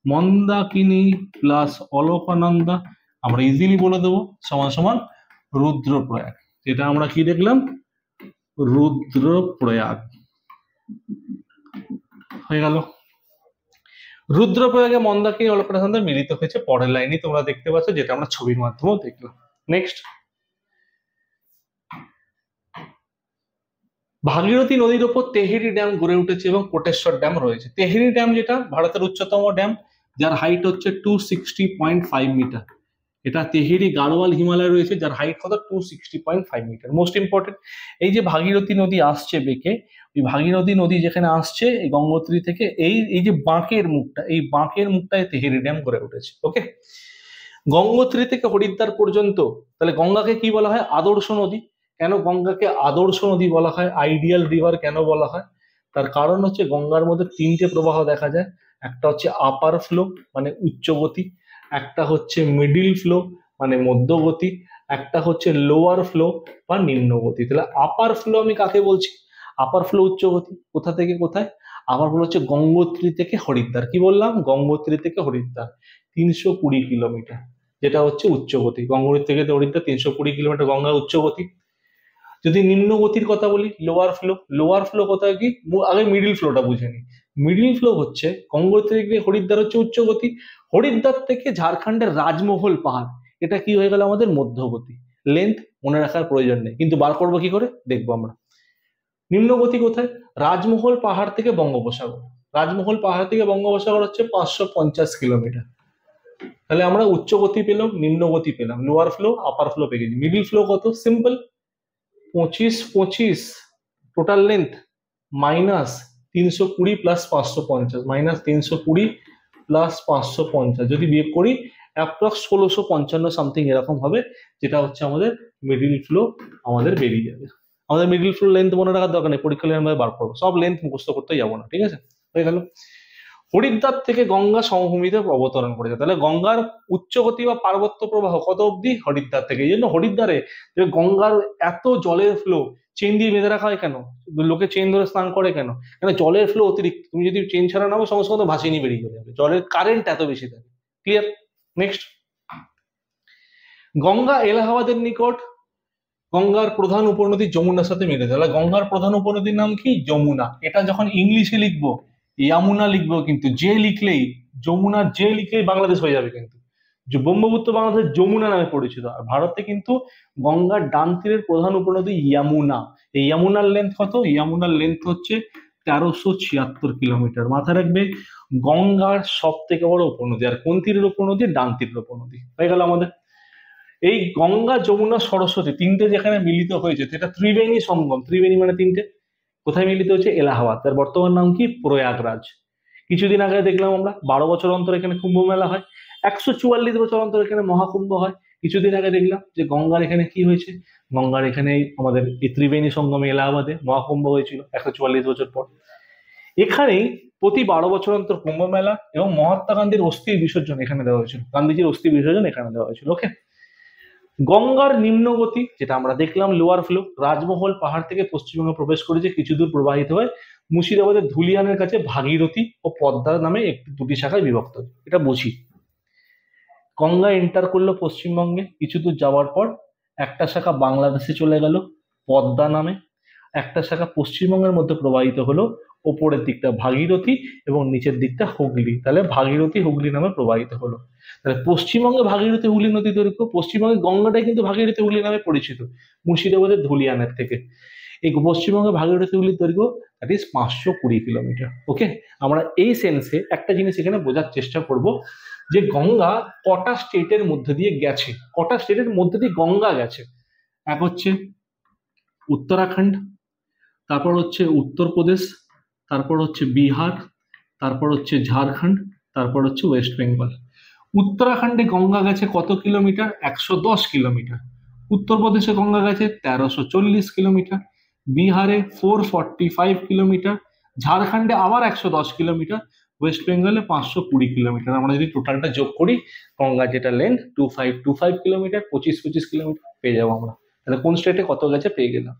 মন্দাকিনী প্লাস অলকানন্দা আমরা ইজিলি বলে দেবো সমান সমান রুদ্রপ্রয়াগ। যেটা আমরা কি দেখলাম, রুদ্রপ্রয়াগ। হয়ে গেল। রুদ্রপ্রয়াগে মন্দাকিনী অলকানন্দা মিলিত হয়েছে, পরের লাইনে তোমরা দেখতে পাচ্ছ, যেটা আমরা ছবির মাধ্যমেও দেখলাম। নেক্সট, ভাগীরথী নদীর ওপর তেহেরি ড্যাম গড়ে উঠেছে এবং কোটেশ্বর ড্যাম রয়েছে। তেহেরি ড্যাম যেটা ভারতের উচ্চতম ড্যাম, যার হাইট হচ্ছে 260.5 মিটার। এটা তেহেরি গাড়োয়াল হিমালয় রয়েছে, যার হাইট কত 260.5 মিটার। মোস্ট ইম্পর্টেন্ট, এই যে ভাগীরথী নদী আসছে বেঁকে, ওই ভাগীরথী নদী যেখানে আসছে এই গঙ্গোত্রী থেকে, এই এই যে বাঁকের মুখটা, এই বাঁকের মুখটায় তেহেরি ড্যাম গড়ে উঠেছে। ওকে, গঙ্গোত্রী থেকে হরিদ্বার পর্যন্ত, তাহলে গঙ্গাকে কি বলা হয়? আদর্শ নদী। কেন গঙ্গাকে আদর্শ নদী বলা হয়, আইডিয়াল রিভার কেন বলা হয়? তার কারণ হচ্ছে গঙ্গার মধ্যে তিনটে প্রবাহ দেখা যায়। একটা হচ্ছে আপার ফ্লো মানে উচ্চ গতি, একটা হচ্ছে মিডিল ফ্লো মানে মধ্যগতি, একটা হচ্ছে লোয়ার ফ্লো বা নিম্ন গতি। তাহলে আপার ফ্লো আমি কাকে বলছি? আপার ফ্লো উচ্চ গতি। কোথা থেকে কোথায়? আপার ফ্লো হচ্ছে গঙ্গোত্রী থেকে হরিদ্বার। কি বললাম? গঙ্গোত্রী থেকে হরিদ্বার 320 কিলোমিটার, যেটা হচ্ছে উচ্চগতি। গঙ্গোত্রী থেকে হরিদ্বার 320 কিলোমিটার গঙ্গার উচ্চগতি। যদি নিম্ন গতির কথা বলি, লোয়ার ফ্লো। লোয়ার ফ্লো কোথায় কি? আগে মিডিল ফ্লোটা বুঝে নি। মিডিল ফ্লো হচ্ছে গঙ্গোত্রী থেকে হরিদ্বার হচ্ছে উচ্চগতি, হরিদ্বার থেকে ঝাড়খণ্ডের রাজমহল পাহাড়, এটা কি হয়ে গেল আমাদের মধ্যগতি। লেন্থ মনে রাখার প্রয়োজন নেই, কিন্তু বার করবো কি করে দেখবো আমরা। নিম্ন গতি কোথায়? রাজমহল পাহাড় থেকে বঙ্গোপসাগর। রাজমহল পাহাড় থেকে বঙ্গোপসাগর হচ্ছে 550 কিলোমিটার। তাহলে আমরা উচ্চ গতি পেলাম, নিম্ন গতি পেলাম, লোয়ার ফ্লো আপার ফ্লো পেয়ে গেছি। মিডিল ফ্লো কত? Simple, 25 total length minus 320 plus 550, minus 320 plus 550, যদি বিয়োগ করি অ্যাপ্রক্স 1655 সামথিং এরকম হবে, যেটা হচ্ছে আমাদের মিডিল ফ্লো আমাদের বেরিয়ে যাবে। আমাদের মিডিল ফ্লো লেন্থ মনে রাখার দরকার নেই, পরীক্ষা আমরা বার করবো, সব লেন্থ মুখস্থ করতে যাবো না, ঠিক আছে? হয়ে গেল। হরিদ্বার থেকে গঙ্গা সমভূমিতে অবতরণ করেছে, তাহলে গঙ্গার উচ্চগতি বা পার্বত্য প্রবাহ কত অব্দি? হরিদ্বার থেকে। এই জন্য হরিদ্বারে গঙ্গার এত জলের ফ্লো, চেন দিয়ে বেঁধে রাখা হয় কেন? লোকে চেন ধরে স্নান করে কেন? কেন জলের ফ্লো অতিরিক্ত, তুমি যদি চেন ছাড়া নামো সমস্ত মতো ভাসিয়ে নিয়ে বেরিয়ে চলে যাবে, জলের কারেন্ট এত বেশি থাকে। ক্লিয়ার? নেক্সট, গঙ্গা এলাহাবাদের নিকট। গঙ্গার প্রধান উপনদী যমুনার সাথে মিলে, তাহলে গঙ্গার প্রধান উপনদীর নাম কি? যমুনা। এটা যখন ইংলিশে লিখবো ইয়ামুনা লিখবো, কিন্তু যে লিখলেই যমুনা, যে লিখলেই বাংলাদেশ হয়ে যাবে, কিন্তু যে ব্রহ্মপুত্র বাংলাদেশের যমুনা নামে পরিচিত। আর ভারতে কিন্তু গঙ্গার ডান তীরের প্রধান উপনদী ইয়ামুনা। এই ইয়ামুনার লেন্থ কত? ইয়ামুনার লেন্থ হচ্ছে 1376 কিলোমিটার। মাথায় রাখবে, গঙ্গার সব থেকে বড় উপনদী। আর কোন তীরের উপনদী? ডান তীরের উপনদী। হয়ে গেল আমাদের। এই গঙ্গা যমুনা সরস্বতী তিনটে যেখানে মিলিত হয়েছে, সেটা ত্রিবেণী সঙ্গম। ত্রিবেণী মানে তিনটে। কোথায় মিলিত হচ্ছে? এলাহাবাদ। তার বর্তমান নাম কি? প্রয়াগরাজ। কিছুদিন আগে দেখলাম আমরা 12 বছর অন্তর এখানে কুম্ভ মেলা হয়, 144 বছর অন্তর এখানে মহাকুম্ভ হয়। কিছুদিন আগে দেখলাম যে গঙ্গার এখানে কি হয়েছে, গঙ্গার এখানে আমাদের এই ত্রিবেণী সঙ্গমে এলাহাবাদে মহাকুম্ভ হয়েছিল 144 বছর পর। এখানেই প্রতি 12 বছর অন্তর কুম্ভ মেলা এবং মহাত্মা গান্ধীর অস্থি বিসর্জন এখানে দেওয়া হয়েছিল, গান্ধীজির অস্থি বিসর্জন এখানে দেওয়া হয়েছিল। ওকে, গঙ্গার নিম্নগতি যেটা আমরা দেখলাম লোয়ার ফ্লো, রাজমহল পাহাড় থেকে পশ্চিমবঙ্গে প্রবেশ করেছে, কিছু দূর প্রবাহিত হয়ে মুর্শিদাবাদের ধুলিয়ানের কাছে ভাগীরথী ও পদ্মা নামে একটি দুটি শাখায় বিভক্ত। এটা বুঝি। গঙ্গা এন্টার করলো পশ্চিমবঙ্গে, কিছু দূর যাওয়ার পর একটা শাখা বাংলাদেশে চলে গেল পদ্মা নামে, একটা শাখা পশ্চিমবঙ্গের মধ্যে প্রবাহিত হলো, ওপরের দিকটা ভাগীরথী এবং নিচের দিকটা হুগলি, তাহলে ভাগীরথী হুগলি নামে প্রবাহিত হলো। তাহলে পশ্চিমবঙ্গে ভাগীরথী হুগলি নদী দৈর্ঘ্য, পশ্চিমবঙ্গে গঙ্গাটাই কিন্তু ভাগীরথী হুগলি নামে পরিচিত মুর্শিদাবাদের ধুলিয়ানের থেকে। এই পশ্চিমবঙ্গে ভাগীরথী হুগলির দৈর্ঘ্য দ্যাট ইজ 520 কিলোমিটার। ওকে, আমরা এই সেন্সে একটা জিনিস এখানে বোঝার চেষ্টা করব যে গঙ্গা কটা স্টেটের মধ্যে দিয়ে গেছে, কটা স্টেটের মধ্যে দিয়ে গঙ্গা গেছে। এক হচ্ছে উত্তরাখণ্ড, তারপর হচ্ছে উত্তরপ্রদেশ, তারপর হচ্ছে বিহার, তারপর হচ্ছে ঝাড়খণ্ড, তারপর হচ্ছে ওয়েস্ট বেঙ্গল। উত্তরাখণ্ডে গঙ্গা গেছে কত কিলোমিটার? 110 কিলোমিটার। উত্তরপ্রদেশে গঙ্গা গেছে 1340 কিলোমিটার, বিহারে 445 কিলোমিটার, ঝাড়খণ্ডে আবার 110 কিলোমিটার, ওয়েস্ট বেঙ্গলে 520 কিলোমিটার। আমরা যদি টোটালটা যোগ করি, গঙ্গা যেটা লেন্থ 2525 কিলোমিটার, 25 কিলোমিটার পেয়ে যাবো আমরা। তাহলে কোন স্টেটে কত গেছে পেয়ে গেলাম।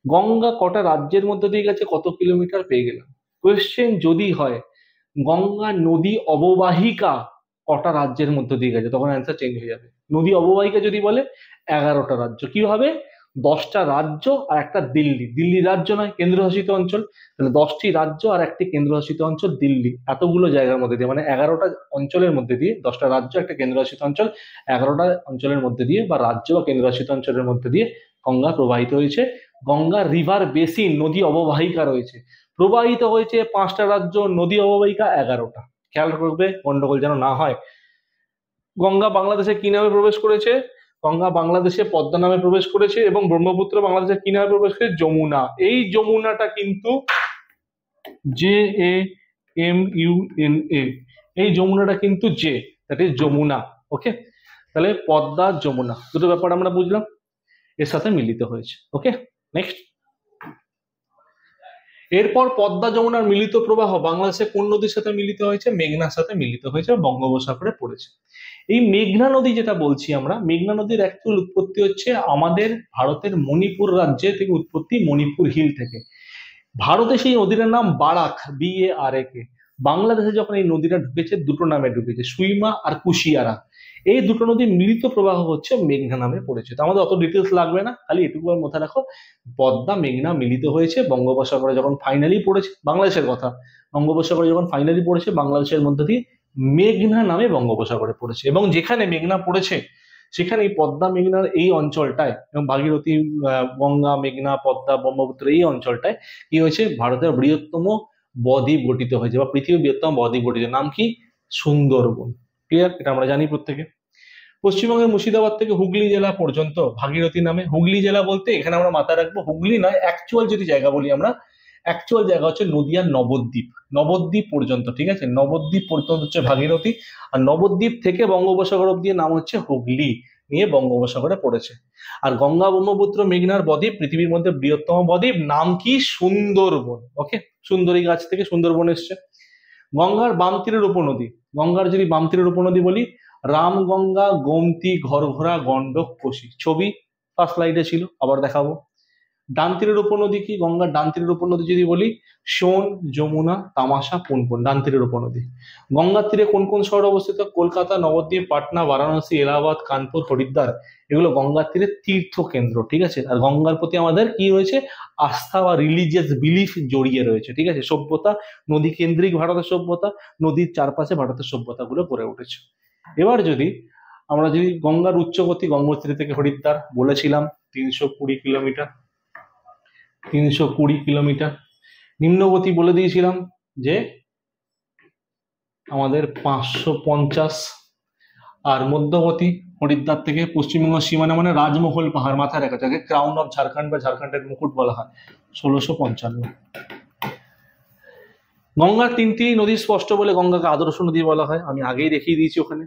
গঙ্গা কটা রাজ্যের মধ্যে দিয়ে গেছে কত কিলোমিটার পেয়ে গেলাম। কোয়েশ্চেন যদি হয় গঙ্গা নদী অববাহিকা কটা রাজ্যের মধ্যে দিয়ে গেছে, তখন অ্যান্সার চেঞ্জ হয়ে যাবে। নদী অববাহিকা যদি বলে 11টা রাজ্য। কি হবে? 10টা রাজ্য আর একটা দিল্লি। দিল্লি রাজ্য নয়, কেন্দ্রশাসিত অঞ্চল। তাহলে 10টি রাজ্য আর একটি কেন্দ্রশাসিত অঞ্চল দিল্লি, এতগুলো জায়গার মধ্যে দিয়ে, মানে 11টা অঞ্চলের মধ্যে দিয়ে, 10টা রাজ্য একটা কেন্দ্রশাসিত অঞ্চল, 11টা অঞ্চলের মধ্যে দিয়ে বা রাজ্য বা কেন্দ্রশাসিত অঞ্চলের মধ্যে দিয়ে গঙ্গা প্রবাহিত হয়েছে গঙ্গা রিভার বেসিন, নদী অববাহিকা রয়েছে, প্রবাহিত হয়েছে 5টা রাজ্য, নদী অববাহিকা 11টা। খেয়াল করবে গন্ডগোল যেন না হয়। গঙ্গা বাংলাদেশে কি নামে প্রবেশ করেছে? গঙ্গা বাংলাদেশে পদ্মা নামে প্রবেশ করেছে, এবং ব্রহ্মপুত্র বাংলাদেশে কি নামে প্রবেশ করেছে? যমুনা। এই যমুনাটা কিন্তু JAMUNA, এই যমুনাটা কিন্তু দ্যাট ইজ যমুনা। ওকে, তাহলে পদ্মা যমুনা দুটো ব্যাপার আমরা বুঝলাম, এর সাথে মিলিত হয়েছে। ওকে, নেক্সট। এরপর পদ্মা যমুনার মিলিত প্রবাহ বাংলাদেশে কোন নদীর সাথে মিলিত হয়েছে? মেঘনার সাথে মিলিত হয়েছে, বঙ্গোপসাগরে পড়েছে। এই মেঘনা নদী যেটা বলছি আমরা, মেঘনা নদীর অ্যাকচুয়াল উৎপত্তি হচ্ছে আমাদের ভারতের মণিপুর রাজ্যে থেকে উৎপত্তি, মণিপুর হিল থেকে। ভারতে সেই নদীটার নাম বারাক, BARAK। বাংলাদেশে যখন এই নদীটা ঢুকেছে দুটো নামে ঢুকেছে, সুইমা আর কুশিয়ারা। এই দুটো নদী মিলিত প্রবাহ হচ্ছে মেঘনা নামে পড়েছে। তো আমাদের অত ডিটেলস লাগবে না, খালি এটুকু মাথায় রাখো, পদ্মা মেঘনা মিলিত হয়েছে বঙ্গোপসাগরে যখন ফাইনালি পড়েছে, বাংলাদেশের কথা, বঙ্গোপসাগরে যখন ফাইনালি পড়েছে বাংলাদেশের মধ্যে দিয়ে মেঘনা নামে বঙ্গোপসাগরে পড়েছে। এবং যেখানে মেঘনা পড়েছে সেখানে এই পদ্মা মেঘনার এই অঞ্চলটায়, এবং ভাগীরথী, গঙ্গা, মেঘনা, পদ্মা, ব্রহ্মপুত্র এই অঞ্চলটায় কি হয়েছে? ভারতের বৃহত্তম বদ্বীপ গঠিত হয়েছে, বা পৃথিবীর বৃহত্তম বদ্বীপ গঠিত। নাম কি? সুন্দরবন। ক্লিয়ার? এটা আমরা জানি প্রত্যেকে। পশ্চিমবঙ্গের মুর্শিদাবাদ থেকে হুগলি জেলা পর্যন্ত ভাগীরথী নামে। হুগলি জেলা বলতে এখানে আমরা মাথায় রাখবো, হুগলি নয়, অ্যাকচুয়াল যদি জায়গা বলি আমরা, অ্যাকচুয়াল জায়গা হচ্ছে নদিয়ার নবদ্বীপ। নবদ্বীপ পর্যন্ত, ঠিক আছে, নবদ্বীপ পর্যন্ত হচ্ছে ভাগীরথী, আর নবদ্বীপ থেকে বঙ্গোপসাগর অব্দি নাম হচ্ছে হুগলি, নিয়ে বঙ্গোপসাগরে পড়েছে। আর গঙ্গা, ব্রহ্মপুত্র, মেঘনার বদ্বীপ পৃথিবীর মধ্যে বৃহত্তম বদ্বীপ, নাম কি? সুন্দরবন। ওকে, সুন্দরী গাছ থেকে সুন্দরবন এসছে। গঙ্গার বাম তীরের উপনদী, গঙ্গার যদি বাম তীরের উপনদী বলি, রামগঙ্গা, গোমতী, ঘরঘরা, গন্ডক, কোশি। ছবি ফার্স্ট স্লাইডে ছিল, আবার দেখাবো। ডান তীরের উপনদী কি? গঙ্গার ডান তীরের উপনদী যদি বলি, সোন, যমুনা, তামাশা, পুনপুন, ডান তীরের উপনদী। গঙ্গার তীরে কোন কোন শহর অবস্থিত? কলকাতা, নবদ্বীপ, পাটনা, বারাণসী, এলাহাবাদ, কানপুর, হরিদ্বার। এগুলো গঙ্গার তীরে তীর্থ কেন্দ্র, ঠিক আছে। আর গঙ্গার প্রতি আমাদের কি রয়েছে? আস্থা বা রিলিজিয়াস বিলিফ জড়িয়ে রয়েছে, ঠিক আছে। সভ্যতা, নদী কেন্দ্রিক ভারতের সভ্যতা, নদীর চারপাশে ভারতের সভ্যতাগুলো গড়ে উঠেছে। এবার যদি আমরা যদি গঙ্গার উচ্চগতি, গঙ্গোত্রী থেকে হরিদ্বার বলেছিলাম 320 কিলোমিটার, 320 কিলোমিটার। নিম্নগতি বলে দিয়েছিলাম যে আমাদের 550, আর মধ্যগতি হরিদ্বার থেকে পশ্চিমবঙ্গ সীমানা মানে রাজমহল পাহাড়, মাথায় রাখা, যাকে ক্রাউন অফ ঝাড়খণ্ড বা ঝাড়খণ্ডের মুকুট বলা হয়, 1655। গঙ্গার তিনটি নদী স্পষ্ট বলে গঙ্গাকে আদর্শ নদী বলা হয়, আমি আগেই দেখিয়ে দিয়েছি ওখানে।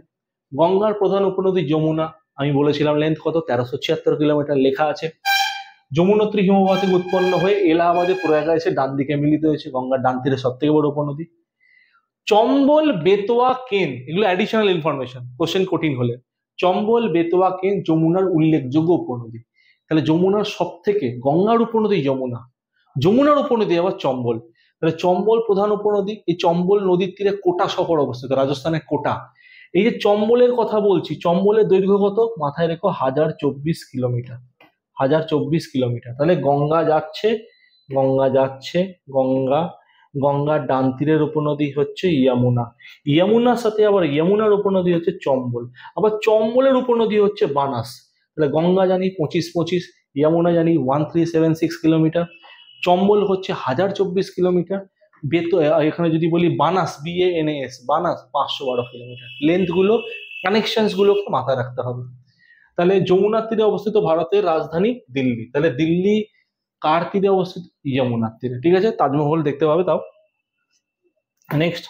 গঙ্গার প্রধান উপনদী যমুনা, আমি বলেছিলাম লেন্থ কত? 1376 কিলোমিটার, লেখা আছে। যমুনোত্রী হিমবাহ থেকে উৎপন্ন হয়ে এলাহাবাদে প্রয়াগে এসে ডান দিকে মিলিত হয়েছে, গঙ্গার ডান তীরে সব থেকে বড় উপনদী। চম্বল, বেতোয়া, কেন, এগুলো অ্যাডিশনাল ইনফরমেশন, কোশ্চেন কঠিন হলে। চম্বল, বেতোয়া, কেন যমুনার উল্লেখযোগ্য উপনদী। তাহলে যমুনার সব থেকে, গঙ্গার উপনদী যমুনা, যমুনার উপনদী আবার চম্বল। তাহলে চম্বল প্রধান উপনদী। এই চম্বল নদীর তীরে কোটা শহর অবস্থিত, রাজস্থানের কোটা। এই যে চম্বলের কথা বলছি, চম্বলের দৈর্ঘ্য কত? মাথায় রেখো, 1024 কিলোমিটার, 1024 কিলোমিটার। তাহলে গঙ্গা যাচ্ছে, গঙ্গা যাচ্ছে, গঙ্গা, গঙ্গার ডান তীরের উপনদী হচ্ছে যমুনা, যমুনার সাথে আবার যমুনার উপনদী হচ্ছে চম্বল, আবার চম্বলের উপনদী হচ্ছে বানাস। তাহলে গঙ্গা জানি 2525, যমুনা জানি 1376 কিলোমিটার, চম্বল হচ্ছে 1024 কিলোমিটার, এখানে যদি বলি বানাস, BANAS, বানাস 512 কিলোমিটার। লেন্থ গুলো, কানেকশনস গুলোকে মাথায় রাখতে হবে। তাহলে যমুনার তীরে অবস্থিত ভারতের রাজধানী দিল্লি। তাহলে দিল্লি কার তীরে অবস্থিত? যমুনার তীরে, ঠিক আছে। তাজমহল দেখতে পাবে তাও। নেক্সট,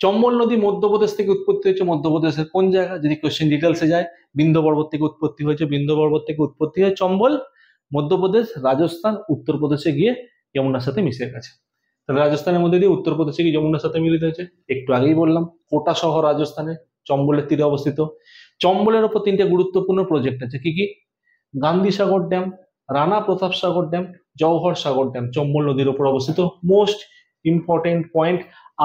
চম্বল নদী মধ্যপ্রদেশ থেকে উৎপত্তি হয়েছে, মধ্যপ্রদেশের কোন জায়গা? যদি কোশ্চেন ডিটেলসে যায়, বিন্ধ্য পর্বত থেকে উৎপত্তি হয়েছে, বিন্ধ্য পর্বত থেকে উৎপত্তি হয়ে চম্বল মধ্যপ্রদেশ, রাজস্থান, উত্তরপ্রদেশে গিয়ে যমুনার সাথে মিশে গেছে। তাহলে রাজস্থানের মধ্যে দিয়ে উত্তরপ্রদেশে গিয়ে যমুনার সাথে মিলিত হয়েছে। একটু আগেই বললাম, কোটা শহর রাজস্থানে, চম্বলের তীরে অবস্থিত। চম্বলের ওপর 3টে গুরুত্বপূর্ণ প্রজেক্ট আছে, কি কি? গান্ধী সাগর ড্যাম, রানা প্রতাপ সাগর ড্যাম, জওহর সাগর ড্যাম, চম্বল নদীর উপর অবস্থিত। মোস্ট ইম্পর্টেন্ট পয়েন্ট,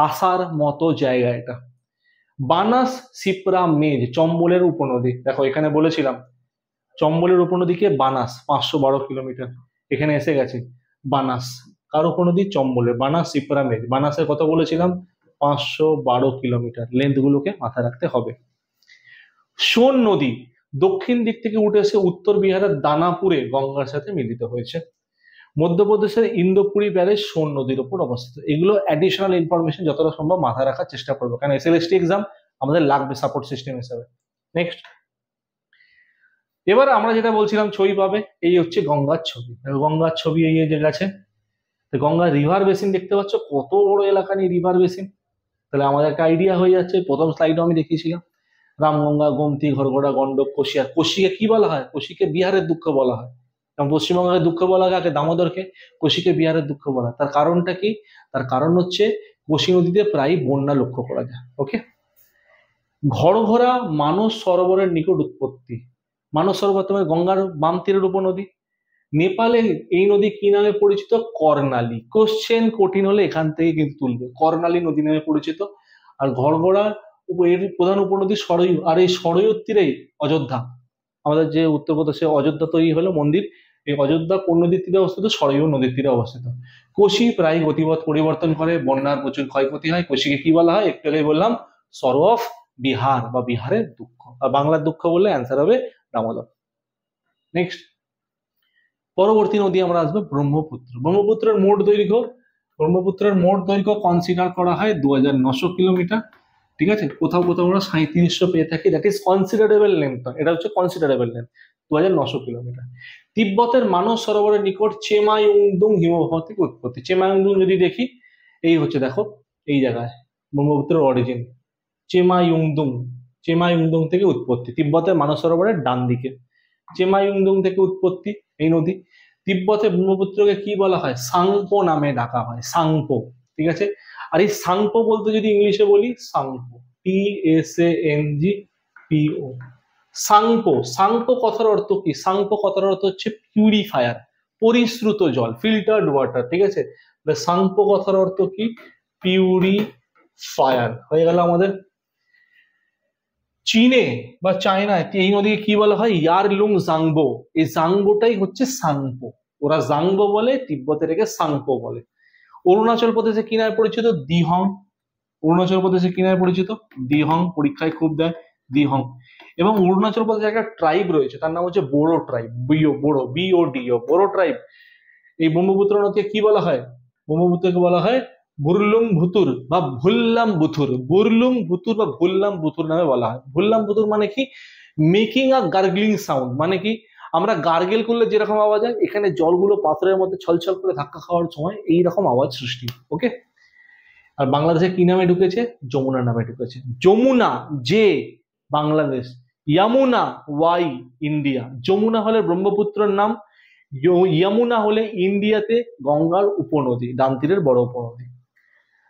আসার মতো জায়গা এটা। বানাস, সিপ্রা, মেজ চম্বলের উপনদী। দেখো এখানে বলেছিলাম চম্বলের উপনদীকে বানাস, 512 কিলোমিটার, এখানে এসে গেছে বানাস। কার উপনদী? চম্বলের। বানাস, সিপ্রা, মেজ। বানাসের কথা বলেছিলাম 512 কিলোমিটার। লেন্থ গুলোকে মাথায় রাখতে হবে। সোন নদী, দক্ষিণ দিক থেকে উঠে এসে উত্তর বিহারের দানাপুরে গঙ্গার সাথে মিলিত হয়েছে। মধ্যপ্রদেশের ইন্দোপুরি ব্যারেজ সোন নদীর উপর অবস্থিত। এগুলো অ্যাডিশনাল ইনফরমেশন যতটা সম্ভব মাথায় রাখার চেষ্টা করবো, কারণ এসএলএসটি এক্সাম আমাদের লাগবে সাপোর্ট সিস্টেম হিসাবে। নেক্সট, এবার আমরা যেটা বলছিলাম ছবি পাবে, এই হচ্ছে গঙ্গার ছবি। গঙ্গার ছবি এই যে গেছে, তো গঙ্গা রিভার বেসিন দেখতে পাচ্ছ, কত বড় এলাকা নিয়ে রিভার বেসিন। তাহলে আমাদের একটা আইডিয়া হয়ে যাচ্ছে, প্রথম স্লাইডে আমি দেখিয়েছিলাম রামগঙ্গা, গোমতী, ঘরঘড়া, গন্ডক, কোশি। আর কোশিকে কি বলা হয়? কোশিকে বিহারের দুঃখ বলা হয়। এবং পশ্চিমবঙ্গের দুঃখ বলা হয় আগে দামোদরকে, কোশিকে বিহারের দুঃখ বলা হয়। তার কারণটা কি? তার কারণ হচ্ছে কোশি নদীতে প্রায় বন্যা লক্ষ্য করা যায়। ওকে, ঘরঘরা মানস সরোবরের নিকট উৎপত্তি। মানস সরোবর তোমার গঙ্গার বাম তীরের উপনদী। নেপালে এই নদী কি নামে পরিচিত? কর্ণালী। কোশ্চেন কঠিন হলে এখান থেকে কিন্তু তুলবে, কর্ণালী নদী নামে পরিচিত। আর ঘরঘরা এর প্রধান উপনদী সরয়ু, আর এই সরয়ুর তীরেই অযোধ্যা, আমাদের যে উত্তরপ্রদেশে অযোধ্যা তৈরি হলো মন্দির, এই অযোধ্যা কোন নদীর তীরে অবস্থিত? সরয়ু নদীর তীরে অবস্থিত। কোশি প্রায় গতিপথ পরিবর্তন করে, বন্যার প্রচুর ক্ষয়ক্ষতি হয়। কোশিকে কি বলা হয়? একটু আগে বললাম, সরো অফ বিহার বা বিহারের দুঃখ। আর বাংলার দুঃখ বললে অ্যান্সার হবে দামোদর। নেক্সট, পরবর্তী নদী আমরা আসবো ব্রহ্মপুত্র। ব্রহ্মপুত্রের মোট দৈর্ঘ্য, ব্রহ্মপুত্রের মোট দৈর্ঘ্য কনসিডার করা হয় 2900 কিলোমিটার। ঠিক আছে, কোথাও কোথাও আমরা 3700 পেয়ে থাকি, দ্যাট ইজ কনসিডারেবল লেন্থ। এটা হচ্ছে কনসিডারেবল লেন্থ, 2900 কিলোমিটার। তিব্বতের মানস সরোবরের নিকট চেমাইউংদুং হিমবাহ থেকে উৎপত্তি। চেমাইউংদুং যদি দেখি, এই হচ্ছে দেখো এই জায়গায় ব্রহ্মপুত্রের অরিজিন, চেমাইউংদুং। চেমাইউংদুং থেকে উৎপত্তি, তিব্বতের মানস সরোবরের ডান দিকে চেমাইউংদুং থেকে উৎপত্তি এই নদী। তিব্বতে ব্রহ্মপুত্রকে কি বলা হয়? সাংপো নামে ডাকা হয়, সাংপো। ঠিক আছে, আর এই সাংপো বলতে যদি ইংলিশে বলি, সাংপো, PSANGPO, সাংপো। সাংপো কথার অর্থ কি? সাংপো কথার অর্থ হচ্ছে পিউরিফায়ার, পরিশ্রুত জল, ফিল্টার্ড ওয়াটার। ঠিক আছে, সাংপো কথার অর্থ কি? পিউরিফায়ার। হয়ে গেল আমাদের। চীনে বা চায়নায় এই নদীকে কি বলা হয়? ইয়ারলুং জাংবো। এই জাংবোটাই হচ্ছে সাংপো। ওরা জাংবো বলে, তিব্বতের একে সাংপো বলে। অরুণাচল প্রদেশে কি নামে পরিচিত? দিহং। অরুণাচল প্রদেশে কি নামে পরিচিত? দিহং, পরীক্ষায় খুব দেয় দিহং। এবং অরুণাচল প্রদেশে একটা ট্রাইব রয়েছে, তার নাম হচ্ছে বোরো ট্রাইব, বোরো, BODO, বোরো ট্রাইব। এই ব্রহ্মপুত্র নদীকে কি বলা হয়? ব্রহ্মপুত্রকে বলা হয় বুরলুং ভুতুর বা ভুল্লাম বুথুর। বুরলুং ভুতুর বা ভুল্লাম বুথুর নামে বলা হয়। ভুল্লাম বুথুর মানে কি? Making a gargling sound. মানে কি? আমরা গার্গেল করলে যেরকম আওয়াজ হয়, এখানে জলগুলো পাথরের মধ্যে ছলছল করে ধাক্কা খাওয়ার সময় এইরকম আওয়াজ সৃষ্টি। ওকে, আর বাংলাদেশে কি নামে ঢুকেছে? যমুনা নামে ঢুকেছে। যমুনা যে বাংলাদেশ, ইয়ামুনা ওয়াই ইন্ডিয়া। যমুনা হলে ব্রহ্মপুত্রের নাম, যমুনা হলে ইন্ডিয়াতে গঙ্গার উপনদী, ডান তীরের বড় উপনদী।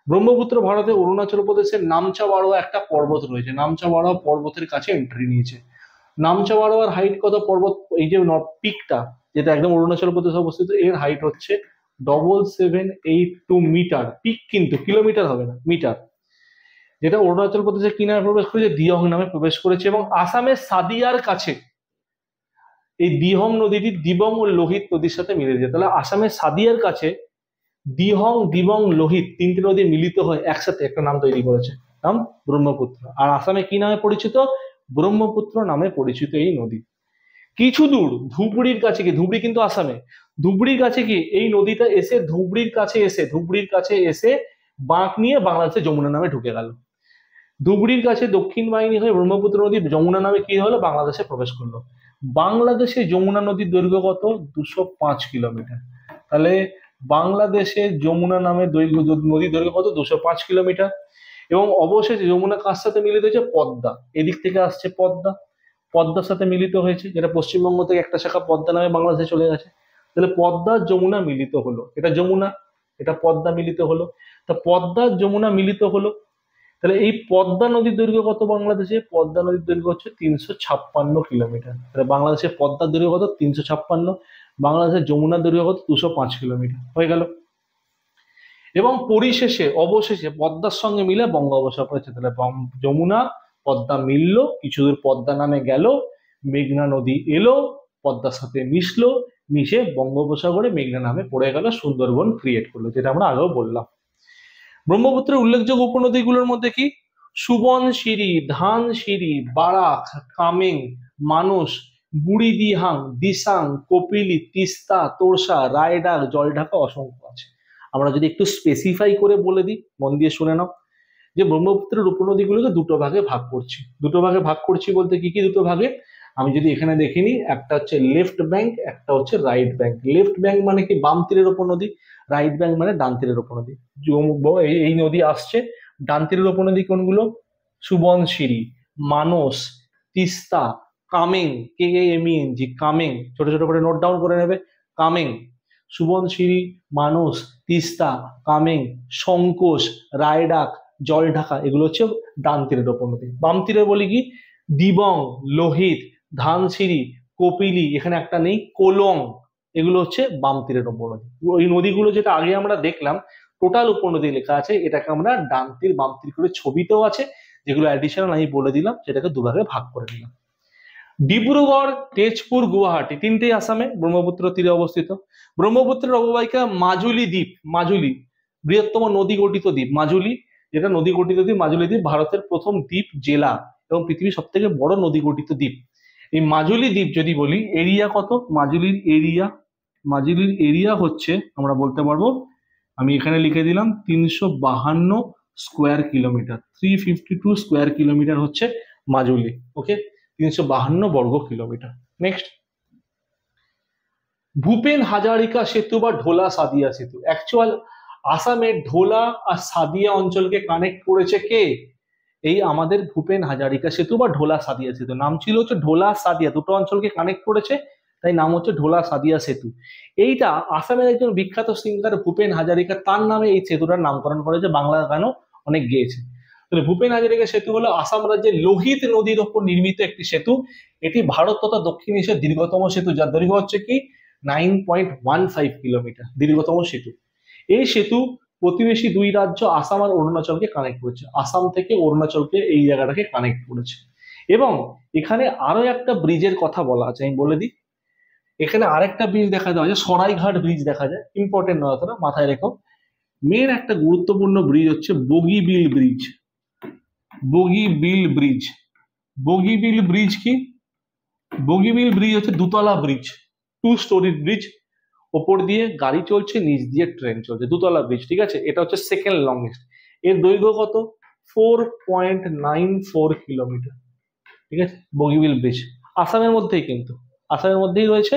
ব্রহ্মপুত্র ভারতে অরুণাচল প্রদেশের নামচা বারোয়া একটা পর্বত রয়েছে, নামচা বারোয়া পর্বতের কাছে এন্ট্রি নিয়েছে। নামচা বারোয়ার হাইট কত? পর্বত এই যে পিকটা যেটা একদম অরুণাচল প্রদেশে অবস্থিত, এর হাইট হচ্ছে 7782 মিটার। পিক কিন্তু কিলোমিটার হবে না, মিটার। যেটা অরুণাচল প্রদেশে কি নামে প্রবেশ করেছে? দিয়ং নামে প্রবেশ করেছে। এবং আসামের সাদিয়ার কাছে এই দিহং নদীটি দিবং ও লোহিত নদীর সাথে মিলে যায়। তাহলে আসামের সাদিয়ার কাছে দিহং, দিবং, লোহিত তিনটি নদী মিলিত হয় একসাথে একটা নাম তৈরি করেছে, নাম ব্রহ্মপুত্র। আর আসামে কি নামে পরিচিত? ব্রহ্মপুত্র নামে পরিচিত এই নদী। কিছু দূর ধুবড়ির কাছে কি, ধুবড়ি কিন্তু আসামে, ধুবড়ির কাছে কি এই নদীটা এসে ধুবড়ির কাছে এসে বাঁক নিয়ে বাংলাদেশে যমুনা নামে ঢুকে গেল। ধুবড়ির কাছে দক্ষিণ বাহিনী হয়ে ব্রহ্মপুত্র নদী যমুনা নামে কি হলো? বাংলাদেশে প্রবেশ করলো। বাংলাদেশে যমুনা নদীর দৈর্ঘ্য কত? 205 কিলোমিটার। তাহলে বাংলাদেশে যমুনা নামে নদীর দৈর্ঘ্য কত? 205 কিলোমিটার। এবং অবশেষে যমুনা কার সাথে মিলিত হয়েছে? পদ্মা। এদিক থেকে আসছে পদ্মা, পদ্মার সাথে মিলিত হয়েছে, যেটা পশ্চিমবঙ্গ থেকে একটা শাখা পদ্মা নামে বাংলাদেশে চলে গেছে। তাহলে পদ্মা যমুনা মিলিত হলো, এটা যমুনা, এটা পদ্মা মিলিত হলো। তা পদ্মা যমুনা মিলিত হলো, তাহলে এই পদ্মা নদীর দৈর্ঘ্য কত বাংলাদেশে? পদ্মা নদীর দৈর্ঘ্য হচ্ছে 356 কিলোমিটার। তাহলে বাংলাদেশে পদ্মার দৈর্ঘ্য কত? 356। বাংলাদেশের যমুনার দৈর্ঘ্য কত? 205 কিলোমিটার। হয়ে গেল। এবং পরিশেষে অবশেষে পদ্মার সঙ্গে মিলে বঙ্গোপসাগর হয়েছে। তাহলে যমুনা পদ্মা মিললো, কিছু দূর পদ্মা নামে গেল, মেঘনা নদী এলো, পদ্মার সাথে মিশলো, মিশে বঙ্গোপসাগরে মেঘনা নামে পড়ে গেল, সুন্দরবন ক্রিয়েট করলো, যেটা আমরা আগেও বললাম। ব্রহ্মপুত্রের উল্লেখযোগ্য উপনদীগুলোর মধ্যে কি? সুবনশিরি, ধানসিরি, বারাক, কামেং, মানস, বুড়িদিহাং, দিসাং, কপিলি, তিস্তা, তোরসা, রায়ডাক, জলঢাকা অসংখ্য আছে। আমরা যদি একটু স্পেসিফাই করে বলে দিই, মন দিয়ে শুনে নাও, যে ব্রহ্মপুত্রের উপনদীগুলোকে দুটো ভাগে ভাগ করছি। দুটো ভাগে ভাগ করছি বলতে কি কি দুটো ভাগে, আমি যদি এখানে দেখে নিই, একটা হচ্ছে লেফট ব্যাংক, একটা হচ্ছে রাইট ব্যাংক। লেফট ব্যাংক মানে কি বাম তীরের উপনদী, রাইট ব্যাংক মানে ডান তীরের উপনদী। এই নদী আসছে। ডান তীরের উপনদী কোনগুলো? সুবনশিরি, মানস, তিস্তা, কামেং, KAMENG, কামেং, ছোট ছোট করে নোট ডাউন করে নেবে। কামেং, সুবনশিরি, মানস, তিস্তা, কামেং, সংকোষ, রায়ডাক, জলঢাকা, এগুলো হচ্ছে ডান তীরের উপনদী। বাম তীরে বলি কি? দিবং, লোহিত, ধানসিঁড়ি, কপিলি, এখানে একটা নেই, কোলং, এগুলো হচ্ছে বাম তীরের উপনদী। ওই নদীগুলো যেটা আগে আমরা দেখলাম টোটাল উপনদী লেখা আছে, এটাকে আমরা ডান তীর বাম তীর করে ছবিতেও আছে, যেগুলো অ্যাডিশনাল আমি বলে দিলাম, সেটাকে দুভাগে ভাগ করে দিলাম। ডিব্রুগড়, তেজপুর, গুয়াহাটি তিনটেই আসামে ব্রহ্মপুত্র তীরে অবস্থিত। ব্রহ্মপুত্রের অববাহিকা মাজুলি দ্বীপ, মাজুলি বৃহত্তম নদী গঠিত দ্বীপ মাজুলি, যেটা নদী গঠিত দ্বীপ। মাজুলি দ্বীপ ভারতের প্রথম দ্বীপ জেলা এবং পৃথিবীর সব থেকে বড় নদী গঠিত দ্বীপ। এই মাজুলি দ্বীপ যদি বলি, এরিয়া কত? মাজুলির এরিয়া হচ্ছে, আমরা বলতে পারবো, আমি এখানে লিখে দিলাম 352 স্কোয়ার কিলোমিটার, 352 স্কোয়ার কিলোমিটার হচ্ছে মাজুলি। ওকে, 352 বর্গ কিলোমিটার। নেক্সট, ভূপেন হাজারিকা সেতু বা ঢোলা সাদিয়া সেতু। অ্যাকচুয়াল আসামের ঢোলা আর সাদিয়া অঞ্চলকে কানেক্ট করেছে কে? এই আমাদের ভূপেন হাজারিকা সেতু বা ঢোলা সাদিয়া সেতু। নাম ছিল হচ্ছে ঢোলা সাদিয়া, দুটো অঞ্চলকে কানেক্ট করেছে, তাই নাম হচ্ছে ঢোলা সাদিয়া সেতু। এইটা আসামের একজন বিখ্যাত সিঙ্গার ভূপেন হাজারিকা, তার নামে এই সেতুটার নামকরণ করেছে, বাংলা গানও অনেক গেয়েছে। তাহলে ভূপেন হাজারিকা সেতু হলো আসাম রাজ্যের লোহিত নদীর ওপর নির্মিত একটি সেতু। এটি ভারত তথা দক্ষিণ এশিয়ার দীর্ঘতম সেতু, যার দৈর্ঘ্য হচ্ছে কি 9.15 কিলোমিটার, দীর্ঘতম সেতু। এই সেতু প্রতিবেশী দুই রাজ্য আসাম আর অরুণাচলকে কানেক্ট করেছে, আসাম থেকে অরুণাচলকে এই জায়গাটাকে কানেক্ট করেছে। এবং এখানে আরো একটা ব্রিজের কথা বলা আছে, আমি বলে দিই। এখানে আরেকটা ব্রিজ দেখা যায়, সরাইঘাট ব্রিজ দেখা যায়, ইম্পর্টেন্ট নয় অতটা, মাথায় রেখো। মেন একটা গুরুত্বপূর্ণ ব্রিজ হচ্ছে Bogibeel bridge. Bogibeel bridge, Bogibeel bridge কি? বগিবিল ব্রিজ হচ্ছে দুতলা ব্রিজ, 2 স্টোরি ব্রিজ, ওপর দিয়ে গাড়ি চলছে, নিচ দিয়ে ট্রেন চলছে, দুতলা ব্রিজ, ঠিক আছে। এটা হচ্ছে সেকেন্ড লংগেস্ট। এর দৈর্ঘ্য কত? 4.94 কিলোমিটার, ঠিক আছে। বগিবিল ব্রিজ আসামের মধ্যেই, কিন্তু আসামের মধ্যেই রয়েছে,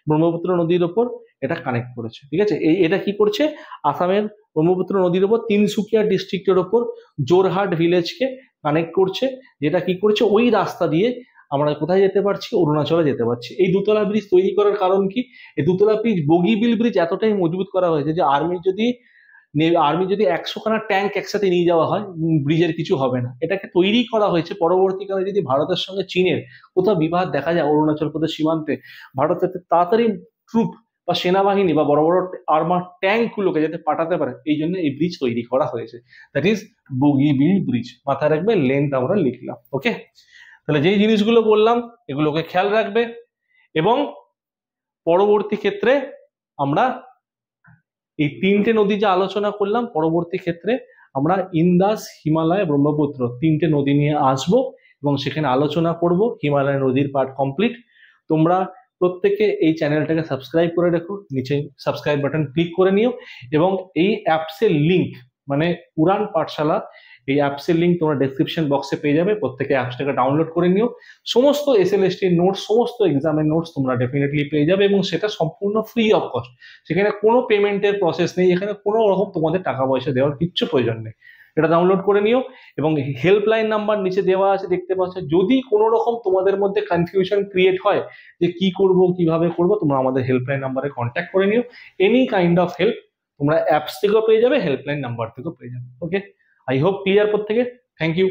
ব্রহ্মপুত্র নদীর ওপর এটা কানেক্ট করেছে, ঠিক আছে। এটা কি করছে? আসামের ব্রহ্মপুত্র নদীর ওপর তিনসুকিয়া ডিস্ট্রিক্টের ওপর জোরহাট ভিলেজকে কানেক্ট করছে, যেটা কি করছে ওই রাস্তা দিয়ে আমরা কোথায় যেতে পারছি? অরুণাচলে যেতে পারছি। এই দুতলা ব্রিজ তৈরি করার কারণ কি? এই দুতলা ব্রিজ, বগিবিল ব্রিজ এতটাই মজবুত করা হয়েছে যে আর্মি যদি 100খানা ট্যাঙ্ক একসাথে নিয়ে যাওয়া হয়, ব্রিজের কিছু হবে না। এটাকে তৈরি করা হয়েছে পরবর্তীকালে যদি ভারতের সঙ্গে চীনের কোথাও বিবাদ দেখা যায় অরুণাচল প্রদেশ সীমান্তে, ভারতের তাড়াতাড়ি ট্রুপ বা সেনাবাহিনী বা বড় বড় আর্মার ট্যাঙ্ক গুলোকে যাতে পাঠাতে পারে, এই জন্য এই ব্রিজ তৈরি করা হয়েছে। That is Bogibeel bridge. মাথায় রাখবে, লেন্থ আমরা লিখলাম। ওকে, তাহলে যেই জিনিসগুলো বললাম এগুলোকে খেয়াল রাখবে, এবং পরবর্তী ক্ষেত্রে আমরা এই তিনটে নদী যে আলোচনা করলাম, পরবর্তী ক্ষেত্রে আমরা ইন্দাস, হিমালয়, ব্রহ্মপুত্র তিনটে নদী নিয়ে আসবো এবং সেখানে আলোচনা করব। হিমালয় নদীর পার্ট কমপ্লিট। তোমরা প্রত্যেকে এই চ্যানেলটাকে সাবস্ক্রাইব করে রেখো, নিচে সাবস্ক্রাইব বাটন ক্লিক করে নিও, এবং এই অ্যাপসের লিঙ্ক, মানে উড়ান পাঠশালা, এই অ্যাপসের লিঙ্ক তোমরা ডেসক্রিপশন বক্সে পেয়ে যাবে। প্রত্যেকে অ্যাপসটাকে ডাউনলোড করে নিও। সমস্ত SLST নোটস, সমস্ত এক্সামের নোটস তোমরা ডেফিনেটলি পেয়ে যাবে, এবং সেটা সম্পূর্ণ ফ্রি অফ কস্ট। সেখানে কোনো পেমেন্টের প্রসেস নেই, এখানে কোনো রকম তোমাদের টাকা পয়সা দেওয়ার কিচ্ছু প্রয়োজন নেই। এটা ডাউনলোড করে নিও, এবং হেল্পলাইন নাম্বার নিচে দেওয়া আছে, দেখতে পাচ্ছ। যদি কোনো রকম তোমাদের মধ্যে কনফিউশন ক্রিয়েট হয় যে কি করব, কিভাবে করব, তোমরা আমাদের হেল্পলাইন নাম্বারে কন্ট্যাক্ট করে নিও। এনি কাইন্ড অফ হেল্প তোমরা অ্যাপস থেকেও পেয়ে যাবে, হেল্পলাইন নাম্বার থেকেও পেয়ে যাবে। ওকে, আই হোপ ক্লিয়ার প্রত্যেকে। Thank you.